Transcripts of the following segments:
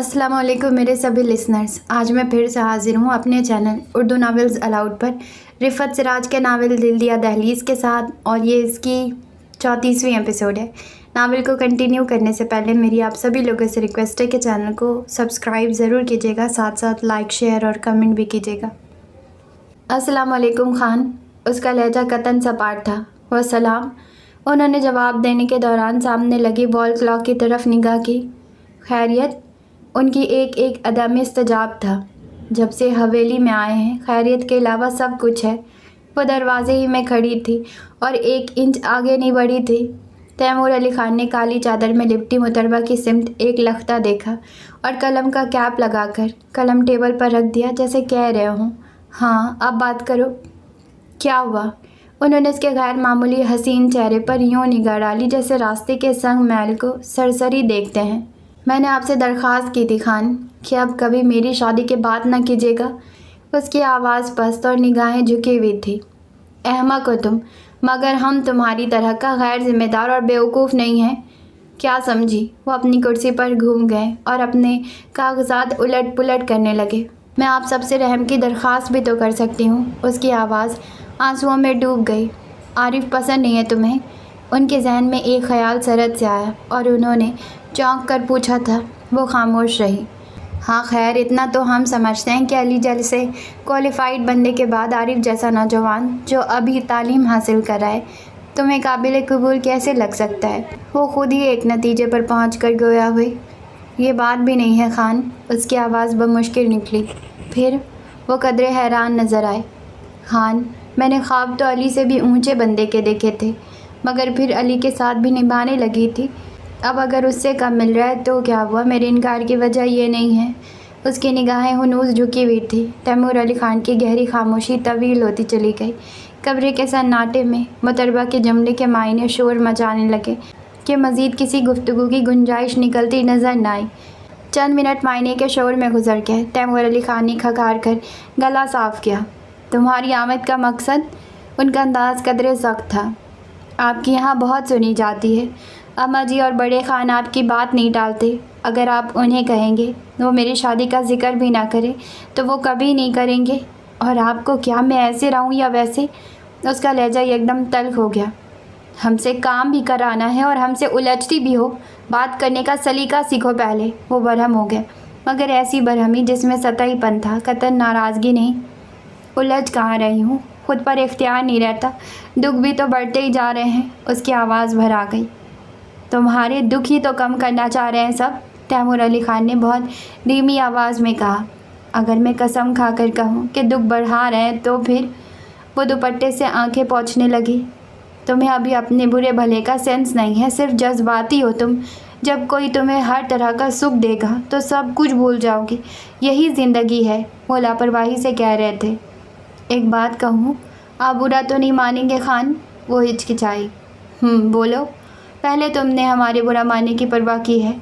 अस्सलाम वालेकुम मेरे सभी लिसनर्स। आज मैं फिर से हाजिर हूँ अपने चैनल उर्दू नावल्स अलाउड पर रिफ़त सिराज के नावल दिल दिया दहलीज़ के साथ, और ये इसकी 34वीं एपिसोड है। नावल को कंटिन्यू करने से पहले मेरी आप सभी लोगों से रिक्वेस्ट है कि चैनल को सब्सक्राइब ज़रूर कीजिएगा, साथ साथ लाइक शेयर और कमेंट भी कीजिएगा। अस्सलाम वालेकुम खान। उसका लहजा कतन सपाट था। वह सलाम। उन्होंने जवाब देने के दौरान सामने लगी वॉल क्लॉक की तरफ निगाह की। खैरियत? उनकी एक एक अदा में इस्तजाब था। जब से हवेली में आए हैं खैरियत के अलावा सब कुछ है। वो दरवाजे ही में खड़ी थी और 1 इंच आगे नहीं बढ़ी थी। तैमूर अली खान ने काली चादर में लिपटी मुतरबा की सिमत एक लख्ता देखा और कलम का कैप लगाकर कलम टेबल पर रख दिया, जैसे कह रहे हों, हाँ अब बात करो। क्या हुआ? उन्होंने उसके गैर मामूली हसीन चेहरे पर यूँ निगाह डाली जैसे रास्ते के संग मैल को सरसरी देखते हैं। मैंने आपसे दरख्वास्त की थी खान कि अब कभी मेरी शादी के बात न कीजिएगा। उसकी आवाज़ पस्त और निगाहें झुकी हुई थी। अहमक हो तुम, मगर हम तुम्हारी तरह का गैर जिम्मेदार और बेवकूफ़ नहीं हैं। क्या समझी? वो अपनी कुर्सी पर घूम गए और अपने कागजात उलट पुलट करने लगे। मैं आप सबसे रहम की दरख्वास्त भी तो कर सकती हूँ। उसकी आवाज़ आंसुओं में डूब गई। आरिफ पसंद नहीं है तुम्हें? उनके जहन में एक ख्याल सरद से आया और उन्होंने चौंक कर पूछा था। वो खामोश रही। हाँ खैर, इतना तो हम समझते हैं कि अली जैसे क्वालिफाइड बंदे के बाद आरिफ जैसा नौजवान जो अभी तालीम हासिल कर रहा है तुम्हें काबिल कबूल कैसे लग सकता है। वो खुद ही एक नतीजे पर पहुँच कर गोया हुई। ये बात भी नहीं है खान। उसकी आवाज़ बमुश्किल निकली। फिर वो कदरे हैरान नज़र आए। खान, मैंने ख्वाब तो अली से भी ऊंचे बंदे के देखे थे, मगर फिर अली के साथ भी निभाने लगी थी। अब अगर उससे कम मिल रहा है तो क्या हुआ? मेरे इनकार की वजह ये नहीं है। उसकी निगाहें हुनूस झुकी हुई थी। तैमूर अली खान की गहरी खामोशी तवील होती चली गई। कब्र के सन्नाटे में मुतरबा के जुमले के मायने शोर मचाने लगे कि मज़ीद किसी गुफ्तगू की गुंजाइश निकलती नज़र न आई। चंद मिनट मायने के शोर में गुजर गए। तैमूर अली खान ने खकार कर गला साफ़ किया। तुम्हारी आमद का मकसद? उनका अंदाज़ कदरे सख्त था। आपकी यहाँ बहुत सुनी जाती है। अम्मा जी और बड़े खान आपकी बात नहीं टालते। अगर आप उन्हें कहेंगे वो मेरी शादी का जिक्र भी ना करें तो वो कभी नहीं करेंगे। और आपको क्या मैं ऐसे रहूँ या वैसे? उसका लहजा एकदम तल्ख हो गया। हमसे काम भी कराना है और हमसे उलझती भी हो। बात करने का सलीका सीखो पहले। वो बरहम हो गया, मगर ऐसी बरहमी जिसमें सतहीपन था, कतई नाराज़गी नहीं। उलझ कहाँ रही हूँ? खुद पर इख्तियार नहीं रहता। दुख भी तो बढ़ते ही जा रहे हैं। उसकी आवाज़ भर आ गई। तुम्हारे दुख ही तो कम करना चाह रहे हैं सब। तैमूर अली खान ने बहुत धीमी आवाज़ में कहा। अगर मैं कसम खाकर कहूँ कि दुख बढ़ा रहे हैं तो फिर? वो दुपट्टे से आंखें पोंछने लगी। तुम्हें अभी अपने बुरे भले का सेंस नहीं है, सिर्फ जज्बाती हो तुम। जब कोई तुम्हें हर तरह का सुख देगा तो सब कुछ भूल जाओगी। यही ज़िंदगी है। वो लापरवाही से कह रहे थे। एक बात कहूँ, आप बुरा तो नहीं मानेंगे खान? वो हिचकिचाई। बोलो। पहले तुमने हमारे बुरा मानने की परवाह की है?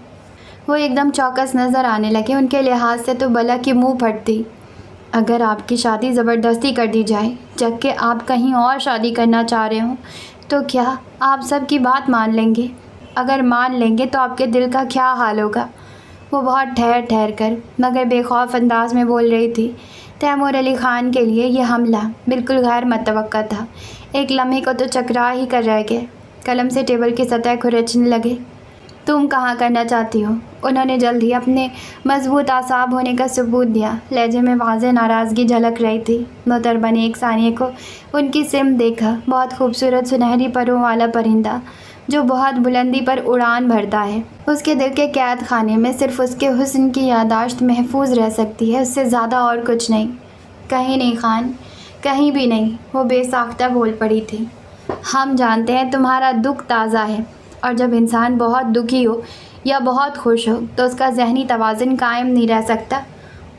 वो एकदम चौकस नज़र आने लगे। उनके लिहाज से तो बला की मुँह फटती। अगर आपकी शादी ज़बरदस्ती कर दी जाए, जबकि आप कहीं और शादी करना चाह रहे हो, तो क्या आप सबकी बात मान लेंगे? अगर मान लेंगे तो आपके दिल का क्या हाल होगा? वो बहुत ठहर कर मगर बेखौफ अंदाज में बोल रही थी। तैमूर अली खान के लिए यह हमला बिल्कुल गैर मुतवक्का था। एक लम्हे को तो चकरा ही कर रह गए। कलम से टेबल की सतह खुरचने लगे। तुम कहाँ करना चाहती हो? उन्होंने जल्द ही अपने मजबूत आसाब होने का सबूत दिया। लहजे में वाज़ेह नाराज़गी झलक रही थी। मुतरबा ने एक सानिए को उनकी सिम देखा। बहुत खूबसूरत सुनहरी परों वाला परिंदा जो बहुत बुलंदी पर उड़ान भरता है। उसके दिल के कैद खाने में सिर्फ उसके हुस्न की यादाश्त महफूज रह सकती है, उससे ज़्यादा और कुछ नहीं। कहीं नहीं खान, कहीं भी नहीं। वो बेसाख्ता बोल पड़ी थी। हम जानते हैं तुम्हारा दुख ताज़ा है, और जब इंसान बहुत दुखी हो या बहुत खुश हो तो उसका जहनी तवाज़ुन कायम नहीं रह सकता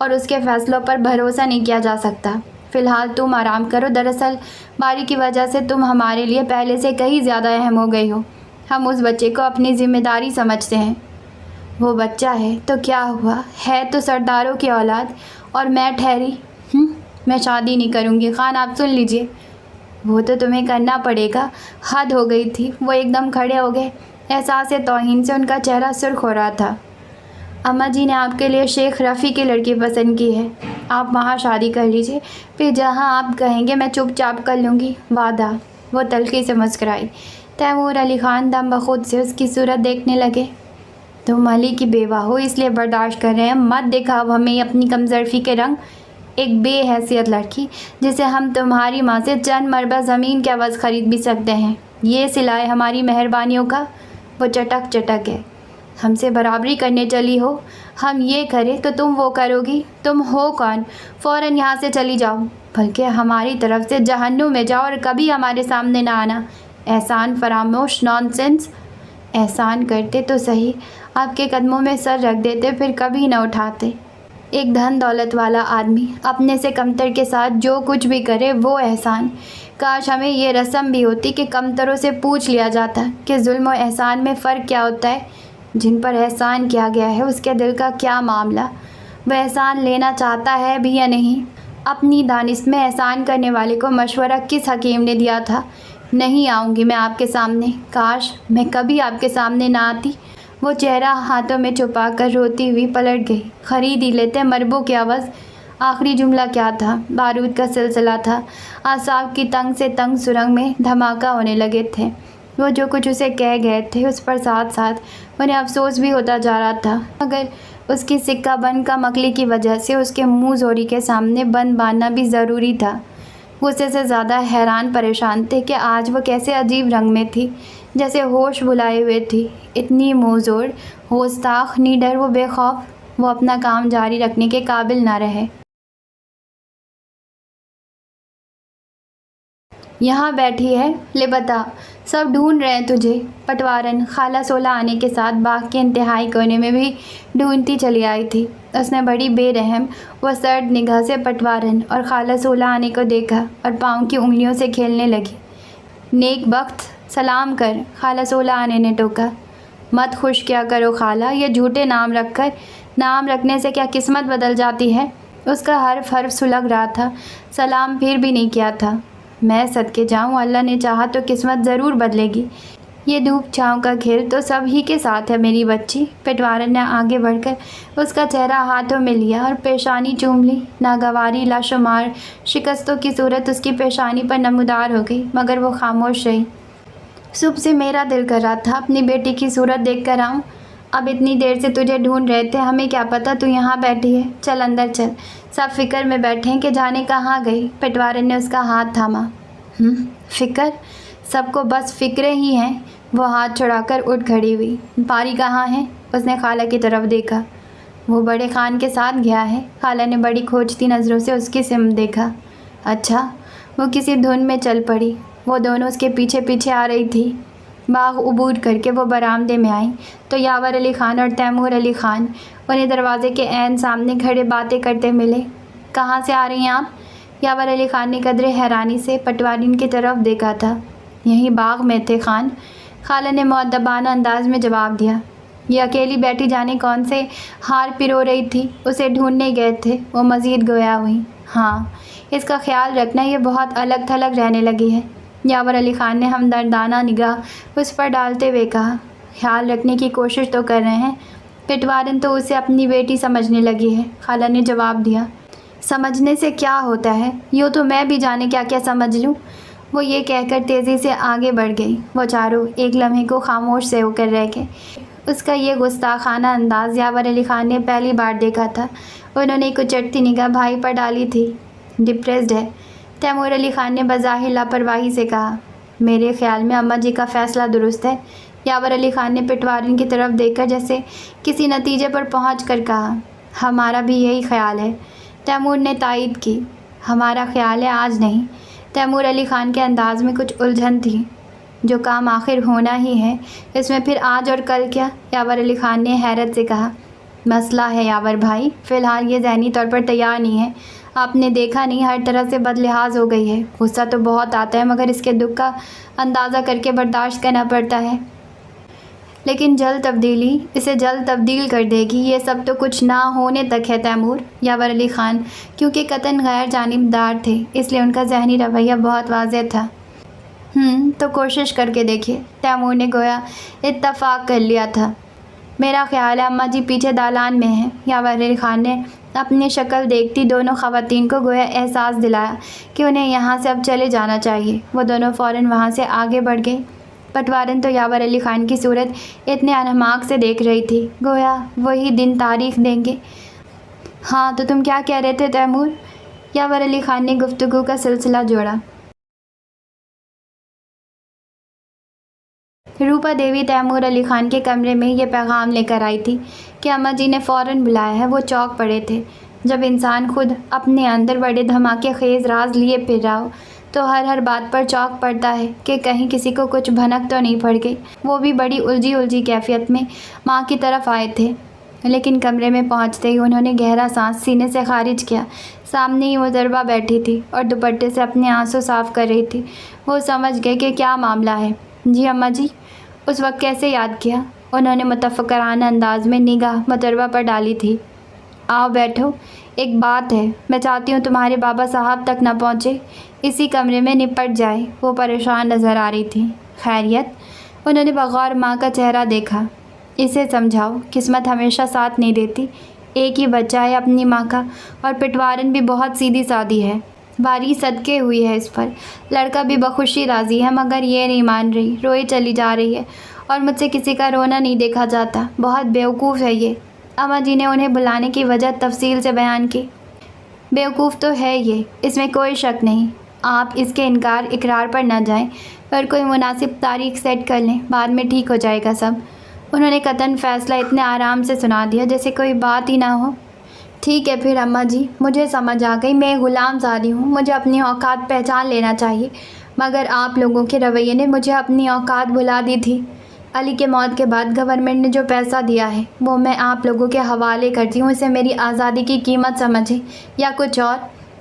और उसके फ़ैसलों पर भरोसा नहीं किया जा सकता। फ़िलहाल तुम आराम करो। दरअसल बारी की वजह से तुम हमारे लिए पहले से कहीं ज़्यादा अहम हो गई हो। हम उस बच्चे को अपनी ज़िम्मेदारी समझते हैं। वो बच्चा है तो क्या हुआ? है तो सरदारों की औलाद, और मैं ठहरी। मैं शादी नहीं करूँगी। खान, आप सुन लीजिए। वो तो तुम्हें करना पड़ेगा। हद हो गई थी। वो एकदम खड़े हो गए। एहसास तौहीन से उनका चेहरा सुर्ख हो रहा था। अम्मा जी ने आपके लिए शेख रफ़ी की लड़की पसंद की है, आप वहाँ शादी कर लीजिए, फिर जहाँ आप कहेंगे मैं चुपचाप कर लूँगी, वादा। वो तल्खी से मुस्कराई। तैमूर अली ख़ान दम बखुद से उसकी सूरत देखने लगे। तुम अली की बेवा हो इसलिए बर्दाश्त कर रहे हैं, मत दिखाओ हमें अपनी कमज़रफ़ी के रंग। एक बेहैसियत लड़की जिसे हम तुम्हारी माँ से चंद मरबा ज़मीन के अवज़ ख़रीद भी सकते हैं, ये सिलाए हमारी मेहरबानियों का। वो चटक चटक है। हमसे बराबरी करने चली हो, हम ये करें तो तुम वो करोगी। तुम हो कौन? फ़ौरन यहाँ से चली जाओ, बल्कि हमारी तरफ से जहन्नुम में जाओ और कभी हमारे सामने ना आना। एहसान फरामोश, नॉनसेंस। एहसान करते तो सही, आपके कदमों में सर रख देते, फिर कभी न उठाते। एक धन दौलत वाला आदमी अपने से कमतर के साथ जो कुछ भी करे वो एहसान। काश हमें ये रस्म भी होती कि कमतरों से पूछ लिया जाता कि जुल्म और एहसान में फ़र्क क्या होता है। जिन पर एहसान किया गया है उसके दिल का क्या मामला, वह एहसान लेना चाहता है भी या नहीं। अपनी दानिश में एहसान करने वाले को मशवरा किस हकीम ने दिया था? नहीं आऊँगी मैं आपके सामने, काश मैं कभी आपके सामने ना आती। वो चेहरा हाथों में छुपाकर रोती हुई पलट गई। खरीद ही लेते मरबों की आवाज़। आखिरी जुमला क्या था? बारूद का सिलसिला था। आसाब की तंग से तंग सुरंग में धमाका होने लगे थे। वो जो कुछ उसे कह गए थे उस पर साथ साथ उन्हें अफसोस भी होता जा रहा था, मगर उसकी सिक्का बंद का मकली की वजह से उसके मुँह जोरी के सामने बंद बांधना भी ज़रूरी था। गुस्से से ज़्यादा हैरान परेशान थे कि आज वो कैसे अजीब रंग में थी, जैसे होश भुलाए हुए थी। इतनी मुँहज़ोर, होशताख, निडर व बेखौफ, वो अपना काम जारी रखने के काबिल ना रहे। यहाँ बैठी है, ले बता, सब ढूंढ रहे हैं तुझे। पटवारन खाला सोला आने के साथ बाग के इंतहाई कोने में भी ढूंढती चली आई थी। उसने बड़ी बेरहम व सर्द निगाह से पटवारन और खाला सोला आने को देखा और पाँव की उंगलियों से खेलने लगी। नेक बख्त, सलाम कर, खाला सोला आने ने टोका। मत खुश क्या करो खाला, ये झूठे नाम रखकर, नाम रखने से क्या किस्मत बदल जाती है? उसका हर्फ हर्फ सुलग रहा था। सलाम फिर भी नहीं किया था। मैं सदके जाऊं, अल्लाह ने चाहा तो किस्मत ज़रूर बदलेगी। ये धूप छाँव का खेल तो सब ही के साथ है मेरी बच्ची। पटवारन ने आगे बढ़कर उसका चेहरा हाथों में लिया और पेशानी चूम ली। नागवारी लाशुमार शिकस्तों की सूरत उसकी पेशानी पर नमूदार हो गई, मगर वो खामोश रही। सुबह से मेरा दिल कर रहा था अपनी बेटी की सूरत देख कर आऊँ। अब इतनी देर से तुझे ढूंढ रहे थे, हमें क्या पता तू यहाँ बैठी है। चल अंदर चल, सब फिक्र में बैठे हैं कि जाने कहाँ गई। पटवारन ने उसका हाथ थामा। फिक्र? सबको बस फिक्रें ही हैं। वो हाथ छुड़ाकर उठ खड़ी हुई। पारी कहाँ है? उसने खाला की तरफ देखा। वो बड़े खान के साथ गया है। खाला ने बड़ी खोजती नज़रों से उसकी सिम देखा। अच्छा। वो किसी धुन में चल पड़ी। वो दोनों उसके पीछे पीछे आ रही थी। बाग उबूर करके वो बरामदे में आई तो यावर अली ख़ान और तैमूर अली ख़ान उन्हें दरवाजे के ऐन सामने खड़े बातें करते मिले। कहाँ से आ रही हैं आप? यावर अली ख़ान ने कदरे हैरानी से पटवारिन की तरफ देखा था। यहीं बाग में थे ख़ान। खाला ने मुअद्दबाना अंदाज में जवाब दिया। ये अकेली बैठी जाने कौन से हार पिरो रही थी, उसे ढूंढने गए थे। वो मज़ीद गोया हुई। हाँ, इसका ख्याल रखना, ये बहुत अलग थलग रहने लगी है। यावर अली ख़ान ने हमदर्दाना निगाह उस पर डालते हुए कहा। ख्याल रखने की कोशिश तो कर रहे हैं। पटवारन तो उसे अपनी बेटी समझने लगी है, खाला ने जवाब दिया। समझने से क्या होता है, यूँ तो मैं भी जाने क्या क्या समझ लूँ। वो ये कहकर तेज़ी से आगे बढ़ गई। वो चारों एक लम्हे को खामोश से होकर रह गए। उसका ये गुस्ताखाना अंदाज़ यावर अली ख़ान ने पहली बार देखा था। उन्होंने एक उचटती निगाह भाई पर डाली थी। डिप्रेस्ड है, तैमूर अली ख़ान ने बज़ाहिर लापरवाही से कहा। मेरे ख़्याल में अम्मा जी का फ़ैसला दुरुस्त है। यावर अली ख़ान ने पटवारिन की तरफ देखकर जैसे किसी नतीजे पर पहुँच कर कहा। हमारा भी यही ख्याल है, तैमूर ने तायीद की। हमारा ख्याल है, आज नहीं। तैमूर अली ख़ान के अंदाज़ में कुछ उलझन थी। जो काम आखिर होना ही है, इसमें फिर आज और कल क्या? यावर अली ख़ान ने हैरत से कहा। मसला है यावर भाई, फ़िलहाल ये ज़हनी तौर पर तैयार नहीं है। आपने देखा नहीं, हर तरह से बदलिहाज हो गई है। गुस्सा तो बहुत आता है, मगर इसके दुख का अंदाज़ा करके बर्दाश्त करना पड़ता है। लेकिन जल्द तब्दीली इसे जल्द तब्दील कर देगी। ये सब तो कुछ ना होने तक है तैमूर। यावर अली ख़ान क्योंकि कतन गैर जानिबदार थे, इसलिए उनका ज़हनी रवैया बहुत वाज़ेह था। तो कोशिश करके देखिए, तैमूर ने गोया इत्तफ़ाक़ कर लिया था। میرا خیال ہے اماں جی پیچھے دالان میں ہیں۔ یاور علی خان نے اپنی شکل دیکھتی دونوں خواتین کو گویا احساس دلایا کہ انہیں یہاں سے اب چلے جانا چاہیے۔ وہ دونوں فوراً وہاں سے آگے بڑھ گئی۔ پٹوارن تو یاور علی خان کی صورت اتنے انہماک سے دیکھ رہی تھی گویا وہی دن تاریخ دیں گے۔ ہاں تو تم کیا کہہ رہے تھے تیمور؟ یاور علی خان نے گفتگو کا سلسلہ جوڑا۔ روپا دیوی تیمور علی خان کے کمرے میں یہ پیغام لے کر آئی تھی کہ اماں جی نے فوراً بلایا ہے۔ وہ چونک پڑے تھے۔ جب انسان خود اپنے اندر بڑے دھماکے خیز راز لیے پھر رہا ہو تو ہر بات پر چونک پڑتا ہے کہ کہیں کسی کو کچھ بھنک تو نہیں پڑ گئی۔ وہ بھی بڑی الجھی کیفیت میں ماں کی طرف آئے تھے، لیکن کمرے میں پہنچتے ہی انہوں نے گہرا سانس سینے سے خارج کیا۔ سامنے ہی مضربہ بیٹھی تھی اور دوپٹے سے اپنے آنسو صاف کر رہی تھی۔ وہ سمجھ گئے کہ کیا معاملہ ہے۔ جی اماں جی، اس وقت کیسے یاد کیا؟ انہوں نے متفکرانہ انداز میں نگاہ مضربہ پر ڈالی تھی۔ آؤ بیٹھو، ایک بات ہے، میں چاہتی ہوں تمہارے بابا صاحب تک نہ پہنچے، اسی کمرے میں نپٹ جائے۔ وہ پریشان نظر آ رہی تھی۔ خیریت؟ انہوں نے بغور ماں کا چہرہ دیکھا۔ اسے سمجھاؤ، قسمت ہمیشہ ساتھ نہیں دیتی۔ ایک ہی بچہ ہے اپنی ماں کا، اور پٹوارن بھی بہت سیدھی سادی ہے، باری صدقے ہوئی ہے اس پر۔ لڑکا بھی بخوشی راضی ہے مگر یہ نہیں مان رہی، روئی چلی جا رہی ہے اور مجھ سے کسی کا رونا نہیں دیکھا جاتا۔ بہت بیوقوف ہے یہ۔ اماں جی نے انہیں بلانے کی وجہ تفصیل سے بیان کی۔ بیوقوف تو ہے یہ، اس میں کوئی شک نہیں۔ آپ اس کے اقرار پر نہ جائیں، پر کوئی مناسب تاریخ سیٹ کر لیں، بعد میں ٹھیک ہو جائے گا سب۔ انہوں نے قطعاً فیصلہ اتنے آرام سے سنا دیا جیسے کوئی بات ہی نہ ہو۔ ٹھیک ہے پھر اماں جی، مجھے سمجھ آ گئی، میں غلام زادی ہوں، مجھے اپنی اوقات پہچان لینا چاہیے، مگر آپ لوگوں کے رویے نے مجھے اپنی اوقات بھلا دی تھی۔ علی کے موت کے بعد گورنمنٹ نے جو پیسہ دیا ہے وہ میں آپ لوگوں کے حوالے کرتی ہوں، اسے میری آزادی کی قیمت سمجھیں یا کچھ اور۔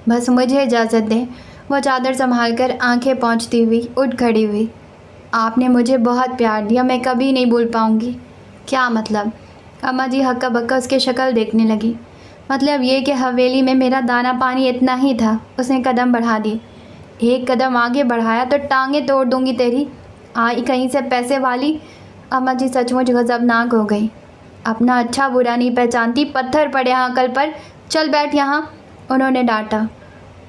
بس مجھے اجازت دیں۔ وہ چادر سنبھال کر آنکھیں پونچھتی ہوئی اٹھ کھڑی ہوئی۔ آپ نے مجھے بہت پیار دیا، میں کبھی نہیں بھول پاؤں گی۔ کیا مطلب؟ اماں جی ہکا بکا اس کی شکل دیکھنے لگی۔ مطلب یہ کہ حویلی میں میرا دانا پانی اتنا ہی تھا۔ اس نے قدم بڑھا دی۔ ایک قدم آگے بڑھایا تو ٹانگیں توڑ دوں گی تیری، آئی کہیں سے پیسے والی۔ اماں جی سچ مچ غضبناک ہو گئی۔ اپنا اچھا برا نہیں پہچانتی، پتھر پڑے ہیں عقل پر، چل بیٹھ یہاں، انہوں نے ڈانٹا۔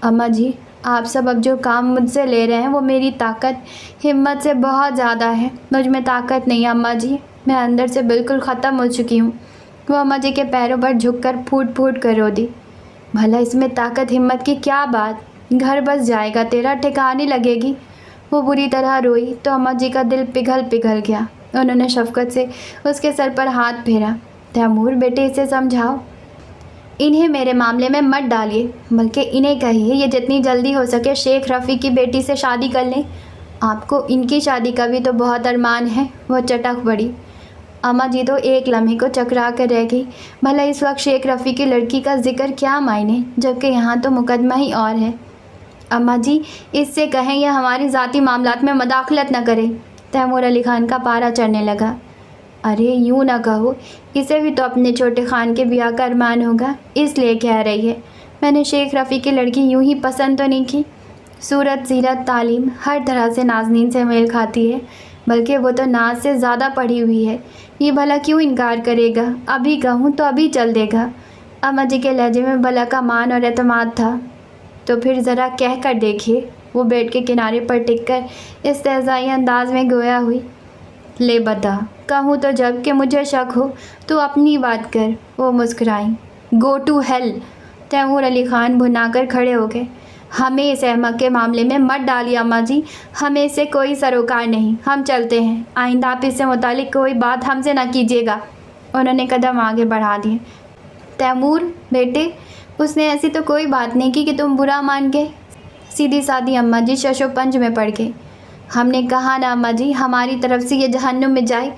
اماں جی آپ سب اب جو کام مجھ سے لے رہے ہیں وہ میری طاقت ہمت سے بہت زیادہ ہے۔ مجھ میں طاقت نہیں اماں جی، میں اندر سے بالکل ختم ہو چکی ہوں۔ وہ اماں جی کے پیروں پر جھک کر پھوٹ پھوٹ کر رو دی۔ بھلا اس میں طاقت ہمت کی کیا بات؟ گھر بس جائے گا تیرا، ٹھکانے لگے گی۔ وہ بری طرح روئی تو اماں جی کا دل پگھل گیا۔ انہوں نے شفقت سے اس کے سر پر ہاتھ پھیرا۔ تیمور بیٹے اسے سمجھاؤ، انہیں میرے معاملے میں مت ڈالیے، بلکہ انہیں کہیے یہ جتنی جلدی ہو سکے شیخ رفیع کی بیٹی سے شادی کر لیں۔ آپ کو ان کی شادی کا بھی تو بہت ارمان ہے۔ وہ چٹک پڑی۔ اماں جی تو ایک لمحے کو چکرا کر رہ گئی۔ بھلا اس وقت شیخ رفیع کی لڑکی کا ذکر کیا معنی، جبکہ یہاں تو مقدمہ ہی اور ہے۔ اماں جی اس سے کہیں یہ ہماری ذاتی معاملات میں مداخلت نہ کرے۔ تیمور علی خان کا پارا چڑھنے لگا۔ ارے یوں نہ کہو، اسے بھی تو اپنے چھوٹے خان کے بیاہ کا ارمان ہوگا، اس لیے کہہ رہی ہے۔ میں نے شیخ رفیع کی لڑکی یوں ہی پسند تو نہیں کی۔ صورت، سیرت، تعلیم ہر طرح سے نازنین سے میل کھاتی ہے، بلکہ وہ تو ناز سے زیادہ پڑھی ہوئی ہے۔ یہ بھلا کیوں انکار کرے گا؟ ابھی کہوں تو ابھی چل دے گا۔ اماں جی کے لہجے میں بلا کا مان اور اعتماد تھا۔ تو پھر ذرا کہہ کر دیکھیے۔ وہ بیڈ کے کنارے پر ٹک کر استہزائی انداز میں گویا ہوئی۔ لے بتا، کہوں تو جب کہ مجھے شک ہو، تو اپنی بات کر۔ وہ مسکرائیں۔ Go to hell! Taimur Ali Khan بھنا کر کھڑے ہو گئے۔ ہمیں اس احمق کے معاملے میں مت ڈالیے اماں جی، ہمیں اس سے کوئی سروکار نہیں، ہم چلتے ہیں۔ آئندہ آپ اس سے متعلق کوئی بات ہم سے نہ کیجیے گا۔ انہوں نے قدم آگے بڑھا دیے۔ تیمور بیٹے، اس نے ایسی تو کوئی بات نہیں کی کہ تم برا مان گئے۔ سیدھی سادی اماں جی شش و پنج میں پڑ گئے۔ ہم نے کہا نا اماں جی، ہماری طرف سے یہ جہنم میں جائے،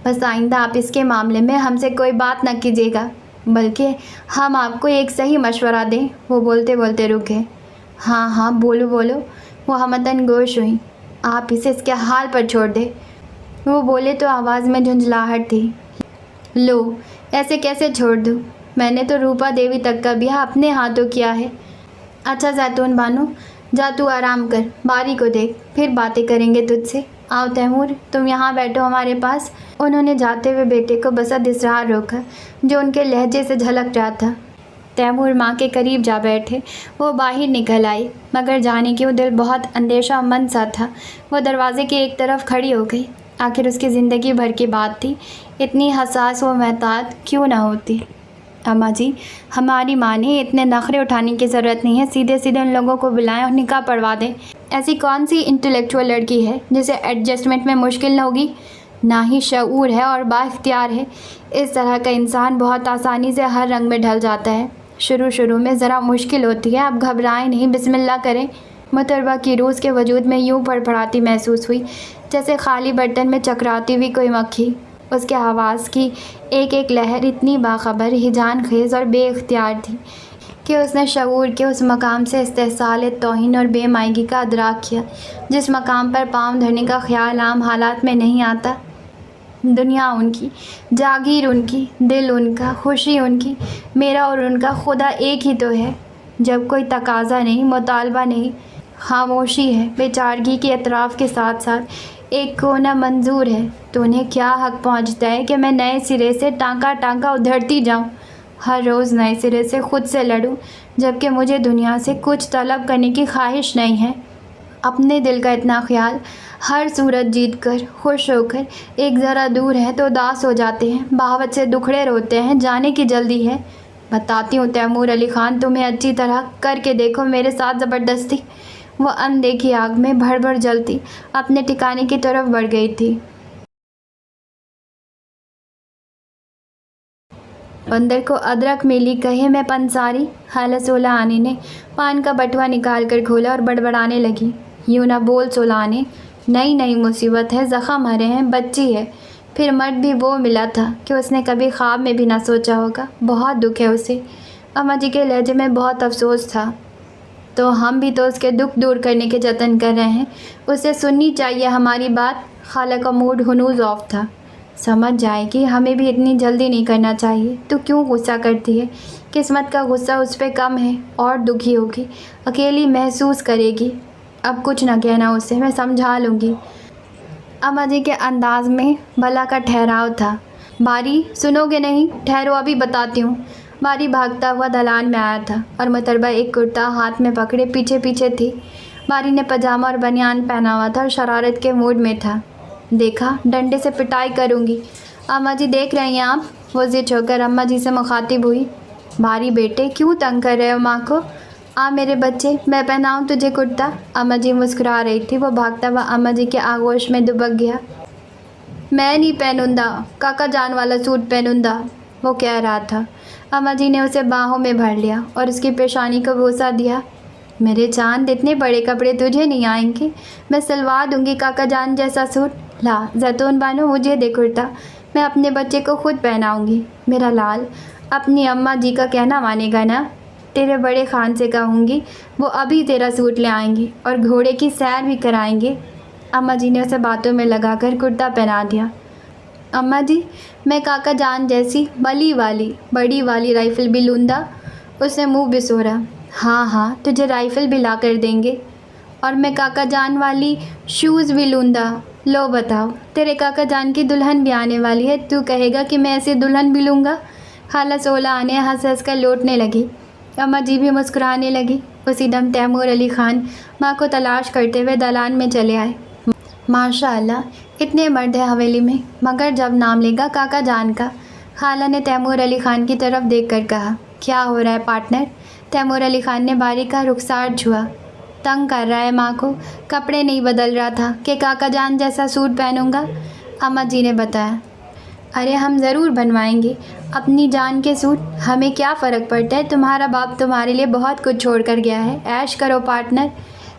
بس آئندہ آپ اس کے معاملے میں ہم سے کوئی بات نہ کیجیے گا، بلکہ ہم آپ کو ایک صحیح مشورہ دیں۔ وہ بولتے بولتے رک گئے۔ ہاں بولو بولو، وہ ہمدن گوش ہوئیں۔ آپ اسے اس کے حال پر چھوڑ دیں۔ وہ بولے تو آواز میں جھنجھلاہٹ تھی۔ لو، ایسے کیسے چھوڑ دوں؟ میں نے تو روپا دیوی تک کا بیاہ اپنے ہاتھوں کیا ہے۔ اچھا زیتون بانو، جا تو آرام کر، باری کو دیکھ، پھر باتیں کریں گے تجھ سے۔ आओ तैमूर, तुम यहाँ बैठो हमारे पास। उन्होंने जाते हुए बेटे को बसद इसरार रोका, जो उनके लहजे से झलक रहा था। तैमूर माँ के करीब जा बैठे। वो बाहर निकल आई, मगर जाने की वो दिल बहुत अंदेशा मन सा था। वो दरवाजे की एक तरफ खड़ी हो गई। आखिर उसकी ज़िंदगी भर की बात थी, इतनी हसास व महतात क्यों ना होती। अम्मा जी, हमारी माँ ने इतने नखरे उठाने की ज़रूरत नहीं है, सीधे सीधे उन लोगों को बुलाएं और निकाह पढ़वा दें। ऐसी कौन सी इंटेलेक्चुअल लड़की है जिसे एडजस्टमेंट में मुश्किल न होगी? ना ही शऊर है और बाइख्तियार है। इस तरह का इंसान बहुत आसानी से हर रंग में ढल जाता है। शुरू में ज़रा मुश्किल होती है, आप घबराएं नहीं, बिस्मिल्लाह करें। मुतरबा की रूह के वजूद में यूँ फड़फड़ाती महसूस हुई जैसे खाली बर्तन में चकराती हुई कोई मक्खी। उसके आवाज़ की एक एक लहर इतनी बाखबर, हिजान खेज़ और बेइख्तियार थी कि उसने शऊर के उस मकाम से इस्तेहसाल तौहीन और बेमायगी का अदराक किया, जिस मकाम पर पाँव धरने का ख्याल आम हालात में नहीं आता। दुनिया उनकी, जागीर उनकी, दिल उनका, खुशी उनकी, मेरा और उनका खुदा एक ही तो है। जब कोई तकाजा नहीं, मुतालबा नहीं, खामोशी है, बेचारगी के एतराफ़ के साथ साथ एक कोना मंजूर है, तो उन्हें क्या हक़ पहुँचता है कि मैं नए सिरे से टांका टांका उधरती जाऊँ, हर रोज़ नए सिरे से ख़ुद से लड़ूँ, जबकि मुझे दुनिया से कुछ तलब करने की ख्वाहिश नहीं है। अपने दिल का इतना ख्याल हर सूरत जीत कर, खुश होकर एक ज़रा दूर है तो उदास हो जाते हैं, बहावत से दुखड़े रोते हैं, जाने की जल्दी है। बताती हूँ तैमूर अली ख़ान, तुम्हें अच्छी तरह करके देखो मेरे साथ ज़बरदस्ती। वह अनदेखी आग में भर भर जलती अपने ठिकाने की तरफ बढ़ गई थी। बंदर को अदरक मिली कहे मैं पंसारी। खाला सोलानी ने पान का बटुआ निकाल कर खोला और बड़बड़ाने लगी, यूँ ना बोल सोलाने, नई नई मुसीबत है, ज़ख़म हरे हैं, बच्ची है, फिर मर्द भी वो मिला था कि उसने कभी ख्वाब में भी ना सोचा होगा। बहुत दुख है उसे। अम्मा जी के लहजे में बहुत अफसोस था। तो हम भी तो उसके दुख दूर करने के जतन कर रहे हैं, उसे सुननी चाहिए हमारी बात। खाला का मूड हुनूज़ ऑफ था। समझ जाएगी, हमें भी इतनी जल्दी नहीं करना चाहिए। तो क्यों गुस्सा करती है? किस्मत का गुस्सा उस पर कम है और दुखी होगी, अकेली महसूस करेगी। अब कुछ न कहना उसे, मैं समझा लूँगी। अम्मा जी के अंदाज में भला का ठहराव था। बारी, सुनोगे नहीं? ठहरो, अभी बताती हूँ। बारी भागता हुआ दलान में आया था और मुतरबा एक कुर्ता हाथ में पकड़े पीछे पीछे थी। बारी ने पजामा और बनियान पहना हुआ था और शरारत के मूड में था। देखा, डंडे से पिटाई करूँगी। अम्मा जी देख रही हैं आप? वो ज़िद होकर अम्मा जी से मुखातिब हुई। बारी बेटे, क्यों तंग कर रहे हो माँ को? आ मेरे बच्चे, मैं पहनाऊँ तुझे कुर्ता? अम्मा जी मुस्कुरा रही थी। वो भागता हुआ अम्मा जी के आगोश में दुबक गया। मैं नहीं पहनूंगा, काका जान वाला सूट पहनूंगा, वो कह रहा था। अम्मा जी ने उसे बाहों में भर लिया और उसकी पेशानी को बोसा दिया। मेरे चांद, इतने बड़े कपड़े तुझे नहीं आएंगे, मैं सिलवा दूंगी काका जान जैसा सूट। ला जैतून बानो, मुझे दे कुर्ता, मैं अपने बच्चे को खुद पहनाऊंगी। मेरा लाल, अपनी अम्मा जी का कहना मानेगा ना? तेरे बड़े खान से कहूँगी, वो अभी तेरा सूट ले आएंगी और घोड़े की सैर भी कराएंगे। अम्मा जी ने उसे बातों में लगाकर कुर्ता पहना दिया। अम्मा जी, मैं काका जान जैसी बड़ी वाली राइफ़ल भी लूँगा। उसने मुँह बिसोरा। हाँ हाँ, तुझे राइफ़ल भी ला कर देंगे, और मैं काका जान वाली शूज़ भी लूँगा। लो बताओ, तेरे काका जान की दुल्हन भी आने वाली है, तू कहेगा कि मैं ऐसी दुल्हन भी लूँगा? खाला सोला आने हंस हंस कर लौटने लगी। अम्मा जी भी मुस्कुराने लगी। उसी दम तैमूर अली ख़ान माँ को तलाश करते हुए दलान में चले आए। माशाअल्लाह, इतने मर्द है हवेली में, मगर जब नाम लेगा काका जान का। खाला ने तैमूर अली ख़ान की तरफ देखकर कहा, क्या हो रहा है पार्टनर? तैमूर अली ख़ान ने बारी का रुखसार छुआ। तंग कर रहा है माँ को, कपड़े नहीं बदल रहा था कि काका जान जैसा सूट पहनूंगा। अम्मा जी ने बताया। अरे हम ज़रूर बनवाएंगे अपनी जान के सूट, हमें क्या फ़र्क पड़ता है, तुम्हारा बाप तुम्हारे लिए बहुत कुछ छोड़ कर गया है। ऐश करो पार्टनर।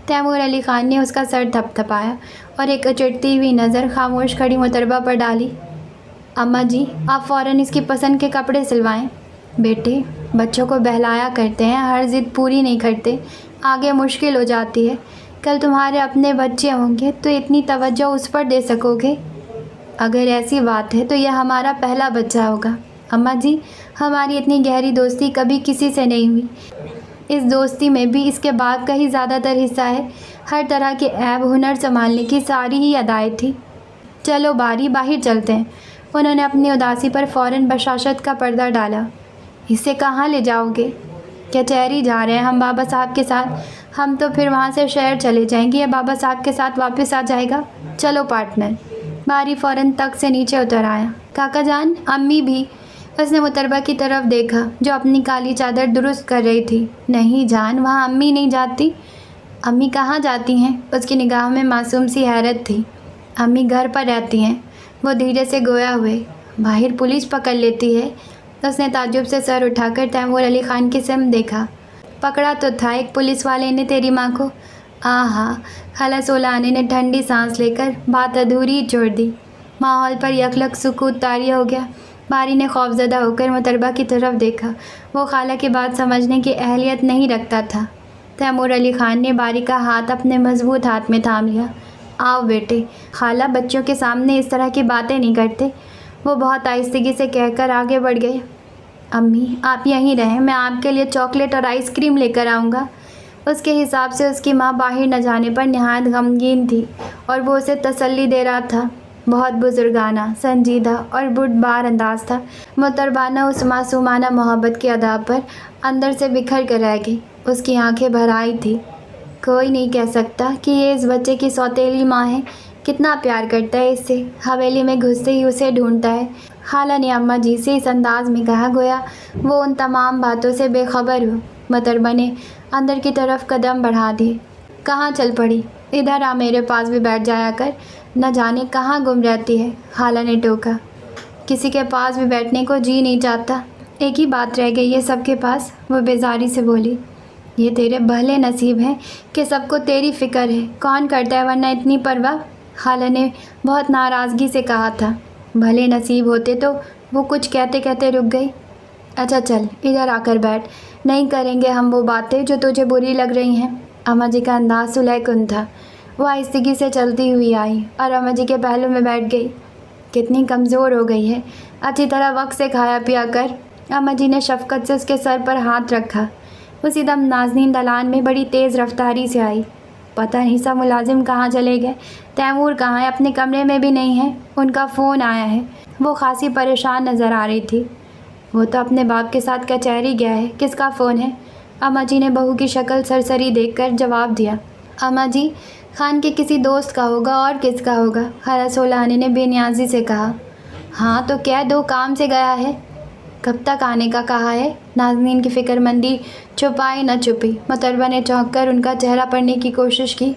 तैमूर अली ख़ान ने उसका सर थपथपाया और एक उचटती हुई नज़र खामोश खड़ी मुतरबा पर डाली। अम्मा जी, आप फ़ौरन इसकी पसंद के कपड़े सिलवाएं। बेटे, बच्चों को बहलाया करते हैं, हर ज़िद पूरी नहीं करते, आगे मुश्किल हो जाती है। कल तुम्हारे अपने बच्चे होंगे तो इतनी तवज्जो उस पर दे सकोगे? अगर ऐसी बात है तो यह हमारा पहला बच्चा होगा। अम्मा जी, हमारी इतनी गहरी दोस्ती कभी किसी से नहीं हुई। इस दोस्ती में भी इसके बाप का ही ज़्यादातर हिस्सा है। ہر طرح کے عیب ہنر سنبھالنے کی ساری ہی ادائیں تھی۔ چلو باری، باہر چلتے ہیں۔ انہوں نے اپنی اداسی پر فوراً بشاشت کا پردہ ڈالا۔ اسے کہاں لے جاؤ گے؟ کچہری جا رہے ہیں ہم بابا صاحب کے ساتھ۔ ہم تو پھر وہاں سے شہر چلے جائیں گے یا بابا صاحب کے ساتھ واپس آ جائے گا۔ چلو پارٹنر۔ باری فوراً تخت سے نیچے اتر آیا۔ کاکا جان، امی بھی؟ اس نے متربہ کی طرف دیکھا جو اپنی کالی چادر درست کر رہی تھی۔ نہیں جان، وہاں امی نہیں جاتی۔ امی کہاں جاتی ہیں؟ اس کی نگاہوں میں معصوم سی حیرت تھی۔ امی گھر پر رہتی ہیں، وہ دھیرے سے گویا ہوئے۔ باہر پولیس پکڑ لیتی ہے؟ اس نے تعجب سے سر اٹھا کر تیمور علی خان کی سمت دیکھا۔ پکڑا تو تھا ایک پولیس والے نے تیری ماں کو۔ آہا، خالہ سولانی نے ٹھنڈی سانس لے کر بات ادھوری چھوڑ دی۔ ماحول پر یکلک سکوت طاری ہو گیا۔ باری نے خوفزدہ ہو کر متربہ کی طرف دیکھا۔ وہ خالہ کی بات سمجھنے کی اہلیت نہیں رکھتا تھا۔ تیمور علی خان نے باری کا ہاتھ اپنے مضبوط ہاتھ میں تھام لیا۔ آؤ بیٹے، خالہ بچوں کے سامنے اس طرح کی باتیں نہیں کرتے۔ وہ بہت آہستگی سے کہہ کر آگے بڑھ گئے۔ امی، آپ یہیں رہیں، میں آپ کے لیے چاکلیٹ اور آئس کریم لے کر آؤں گا۔ اس کے حساب سے اس کی ماں باہر نہ جانے پر نہایت غمگین تھی اور وہ اسے تسلی دے رہا تھا۔ بہت بزرگانہ، سنجیدہ اور بردبار انداز تھا۔ متربانہ اس معصومانہ محبت کی ادا پر اندر سے بکھر کر رہ گئی۔ اس کی آنکھیں بھر آئی تھی۔ کوئی نہیں کہہ سکتا کہ یہ اس بچے کی سوتیلی ماں ہے۔ کتنا پیار کرتا ہے اس سے، حویلی میں گھستے ہی اسے ڈھونڈتا ہے۔ خالہ نے اماں جی سے اس انداز میں کہا گویا وہ ان تمام باتوں سے بے خبر ہو۔ متربہ نے اندر کی طرف قدم بڑھا دیے۔ کہاں چل پڑی؟ ادھر آ، میرے پاس بھی بیٹھ جایا کر، نہ جانے کہاں گم رہتی ہے، خالہ نے ٹوکا۔ کسی کے پاس بھی بیٹھنے کو جی نہیں چاہتا، ایک ہی بات رہ گئی ہے سب کے پاس، وہ بیزاری سے بولی۔ یہ تیرے بھلے نصیب ہیں کہ سب کو تیری فکر ہے، کون کرتا ہے ورنہ اتنی پرواہ؟ خالہ نے بہت ناراضگی سے کہا تھا۔ بھلے نصیب ہوتے تو وہ کچھ کہتے کہتے رک گئی۔ اچھا چل، ادھر آ کر بیٹھ، نہیں کریں گے ہم وہ باتیں جو تجھے بری لگ رہی ہیں۔ اماں جی کا انداز صلح کن تھا۔ وہ آہستگی سے چلتی ہوئی آئی اور اماں جی کے پہلو میں بیٹھ گئی۔ کتنی کمزور ہو گئی ہے، اچھی طرح وقت سے کھایا پیا کر۔ اماں جی نے شفقت سے اس کے سر پر ہاتھ رکھا۔ اسی دم نازنین دلان میں بڑی تیز رفتاری سے آئی۔ پتہ نہیں سب ملازم کہاں چلے گئے، تیمور کہاں ہے؟ اپنے کمرے میں بھی نہیں ہے، ان کا فون آیا ہے۔ وہ خاصی پریشان نظر آ رہی تھی۔ وہ تو اپنے باپ کے ساتھ کچہری گیا ہے، کس کا فون ہے؟ اماں جی نے بہو کی شکل سرسری دیکھ کر جواب دیا۔ اماں جی، خان کے کسی دوست کا ہوگا، اور کس کا ہوگا؟ خالہ سولانی نے بے نیازی سے کہا۔ ہاں تو کہہ دو کام سے گیا ہے۔ کب تک آنے کا کہا ہے؟ نازنین کی فکر مندی چھپائی نہ چھپی۔ متربہ نے چونک کر ان کا چہرہ پڑھنے کی کوشش کی۔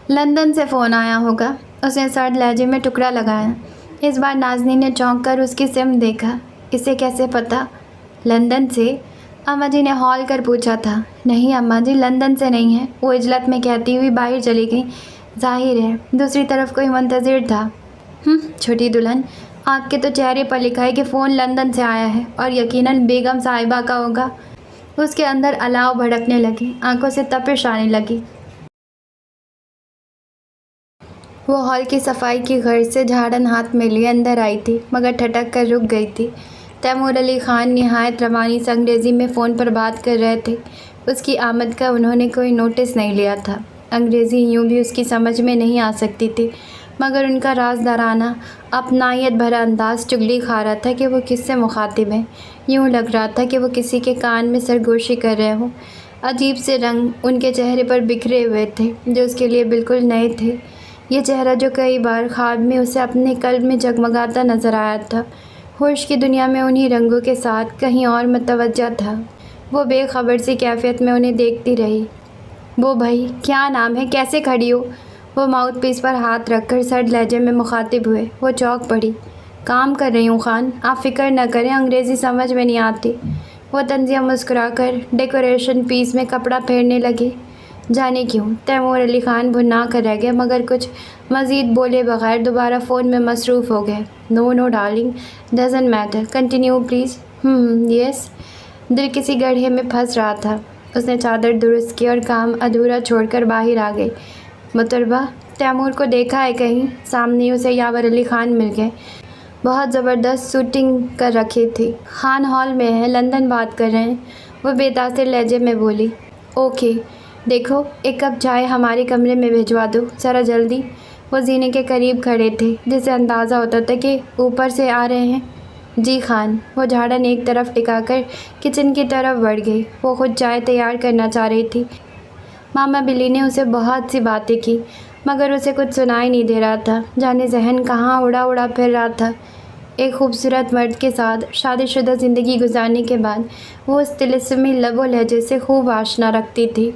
لندن سے فون آیا ہوگا، اس نے سرد لہجے میں ٹکڑا لگایا۔ اس بار نازنین نے چونک کر اس کی سمت دیکھا۔ اسے کیسے پتہ؟ لندن سے؟ اماں جی نے ہال کر پوچھا تھا۔ نہیں اماں جی، لندن سے نہیں ہے، وہ عجلت میں کہتی ہوئی باہر چلی گئی۔ ظاہر ہے دوسری طرف کوئی منتظر تھا۔ چھوٹی دلہن، آنکھ کے تو چہرے پر لکھا ہے کہ فون لندن سے آیا ہے اور یقیناً بیگم صاحبہ کا ہوگا۔ اس کے اندر الاؤ بھڑکنے لگی، آنکھوں سے تپش آنے لگی۔ وہ ہال کی صفائی کی غرض سے جھاڑن ہاتھ میں لیے اندر آئی تھی، مگر ٹھٹک کر رک گئی تھی۔ تیمور علی خان نہایت روانی سے انگریزی میں فون پر بات کر رہے تھے۔ اس کی آمد کا انہوں نے کوئی نوٹس نہیں لیا تھا۔ انگریزی یوں بھی اس کی سمجھ میں نہیں آ سکتی تھی، مگر ان کا رازدارانہ اپنائیت بھرا انداز چغلی کھا رہا تھا کہ وہ کس سے مخاطب ہیں۔ یوں لگ رہا تھا کہ وہ کسی کے کان میں سرگوشی کر رہے ہوں۔ عجیب سے رنگ ان کے چہرے پر بکھرے ہوئے تھے جو اس کے لیے بالکل نئے تھے۔ یہ چہرہ جو کئی بار خواب میں اسے اپنے قلب میں جگمگاتا نظر آیا تھا، ہوش کی دنیا میں انہی رنگوں کے ساتھ کہیں اور متوجہ تھا۔ وہ بے خبر سی کیفیت میں انہیں دیکھتی رہی۔ وہ بھائی، کیا نام ہے، کیسے کھڑی ہو؟ وہ ماؤتھ پیس پر ہاتھ رکھ کر سرد لہجے میں مخاطب ہوئے۔ وہ چونک پڑی۔ کام کر رہی ہوں خان، آپ فکر نہ کریں، انگریزی سمجھ میں نہیں آتی۔ وہ طنزیہ مسکرا کر ڈیکوریشن پیس میں کپڑا پھیرنے لگی۔ جانے کیوں؟ تیمور علی خان بھنا کر رہ گئے، مگر کچھ مزید بولے بغیر دوبارہ فون میں مصروف ہو گئے۔ No darling, doesn't matter, continue please. Yes. دل کسی گڑھے میں پھنس رہا تھا۔ اس نے چادر درست کی اور کام ادھورا چھوڑ کر باہر آ گئی۔ متربہ، تیمور کو دیکھا ہے کہیں؟ سامنے اسے یاور علی خان مل گئے۔ بہت زبردست سوٹنگ کر رکھی تھی۔ خان ہال میں ہے، لندن بات کر رہے ہیں، وہ بے تاثر لہجے میں بولی۔ اوکے، دیکھو ایک کپ چائے ہمارے کمرے میں بھیجوا دو ذرا جلدی۔ وہ زینے کے قریب کھڑے تھے جسے اندازہ ہوتا تھا کہ اوپر سے آ رہے ہیں۔ جی خان۔ وہ جھاڑن ایک طرف ٹکا کر کچن کی طرف بڑھ گئی۔ وہ خود چائے تیار کرنا چاہ رہی تھی۔ ماما بلی نے اسے بہت سی باتیں کی مگر اسے کچھ سنائی نہیں دے رہا تھا، جانے ذہن کہاں اڑا پھر رہا تھا۔ ایک خوبصورت مرد کے ساتھ شادی شدہ زندگی گزارنے کے بعد وہ اس طلسمی لب و لہجے سے خوب آشنا رکھتی تھی۔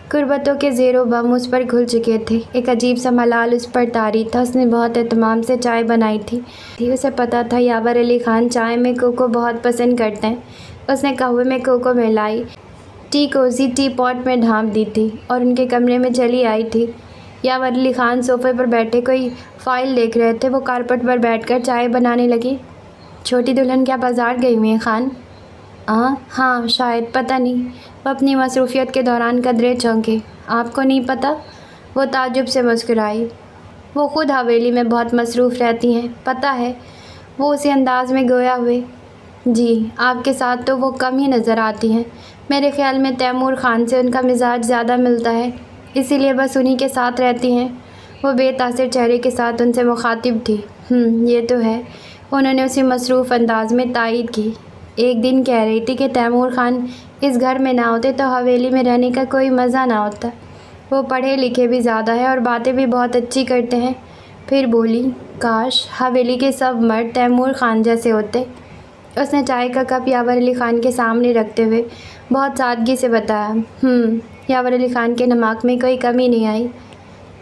قربتوں کے زیر و بم اس پر کھل چکے تھے، ایک عجیب سا ملال اس پر طاری تھا۔ اس نے بہت اہتمام سے چائے بنائی تھی۔ اسے پتہ تھا یاور علی خان چائے میں کوکو بہت پسند کرتے ہیں۔ اس نے قہوے میں کوکو ملائی، ٹی کوزی ٹی پاٹ میں ڈھانپ دی تھی اور ان کے کمرے میں چلی آئی تھی۔ یاور علی خان صوفے پر بیٹھے کوئی فائل دیکھ رہے تھے۔ وہ کارپٹ پر بیٹھ کر چائے بنانے لگی۔ چھوٹی دلہن کیا بازار گئی ہوئی ہیں خان؟ ہاں شاید، پتہ نہیں۔ وہ اپنی مصروفیت کے دوران قدرے چونکے۔ آپ کو نہیں پتہ؟ وہ تعجب سے مسکرائی۔ وہ خود حویلی میں بہت مصروف رہتی ہیں، پتہ ہے۔ وہ اسی انداز میں گویا ہوئے۔ جی، آپ کے ساتھ تو وہ کم ہی نظر آتی ہیں۔ میرے خیال میں تیمور خان سے ان کا مزاج زیادہ ملتا ہے، اسی لیے بس انہی کے ساتھ رہتی ہیں۔ وہ بے تاثر چہرے کے ساتھ ان سے مخاطب تھی۔ یہ تو ہے، انہوں نے اسی مصروف انداز میں تائید کی۔ ایک دن کہہ رہی تھی کہ تیمور خان اس گھر میں نہ ہوتے تو حویلی میں رہنے کا کوئی مزہ نہ ہوتا۔ وہ پڑھے لکھے بھی زیادہ ہیں اور باتیں بھی بہت اچھی کرتے ہیں۔ پھر بولی، کاش حویلی کے سب مرد تیمور خان جیسے ہوتے۔ اس نے چائے کا کپ یاور علی خان کے سامنے رکھتے ہوئے بہت سادگی سے بتایا۔ یاور علی خان کے نماک میں کوئی کمی نہیں آئی۔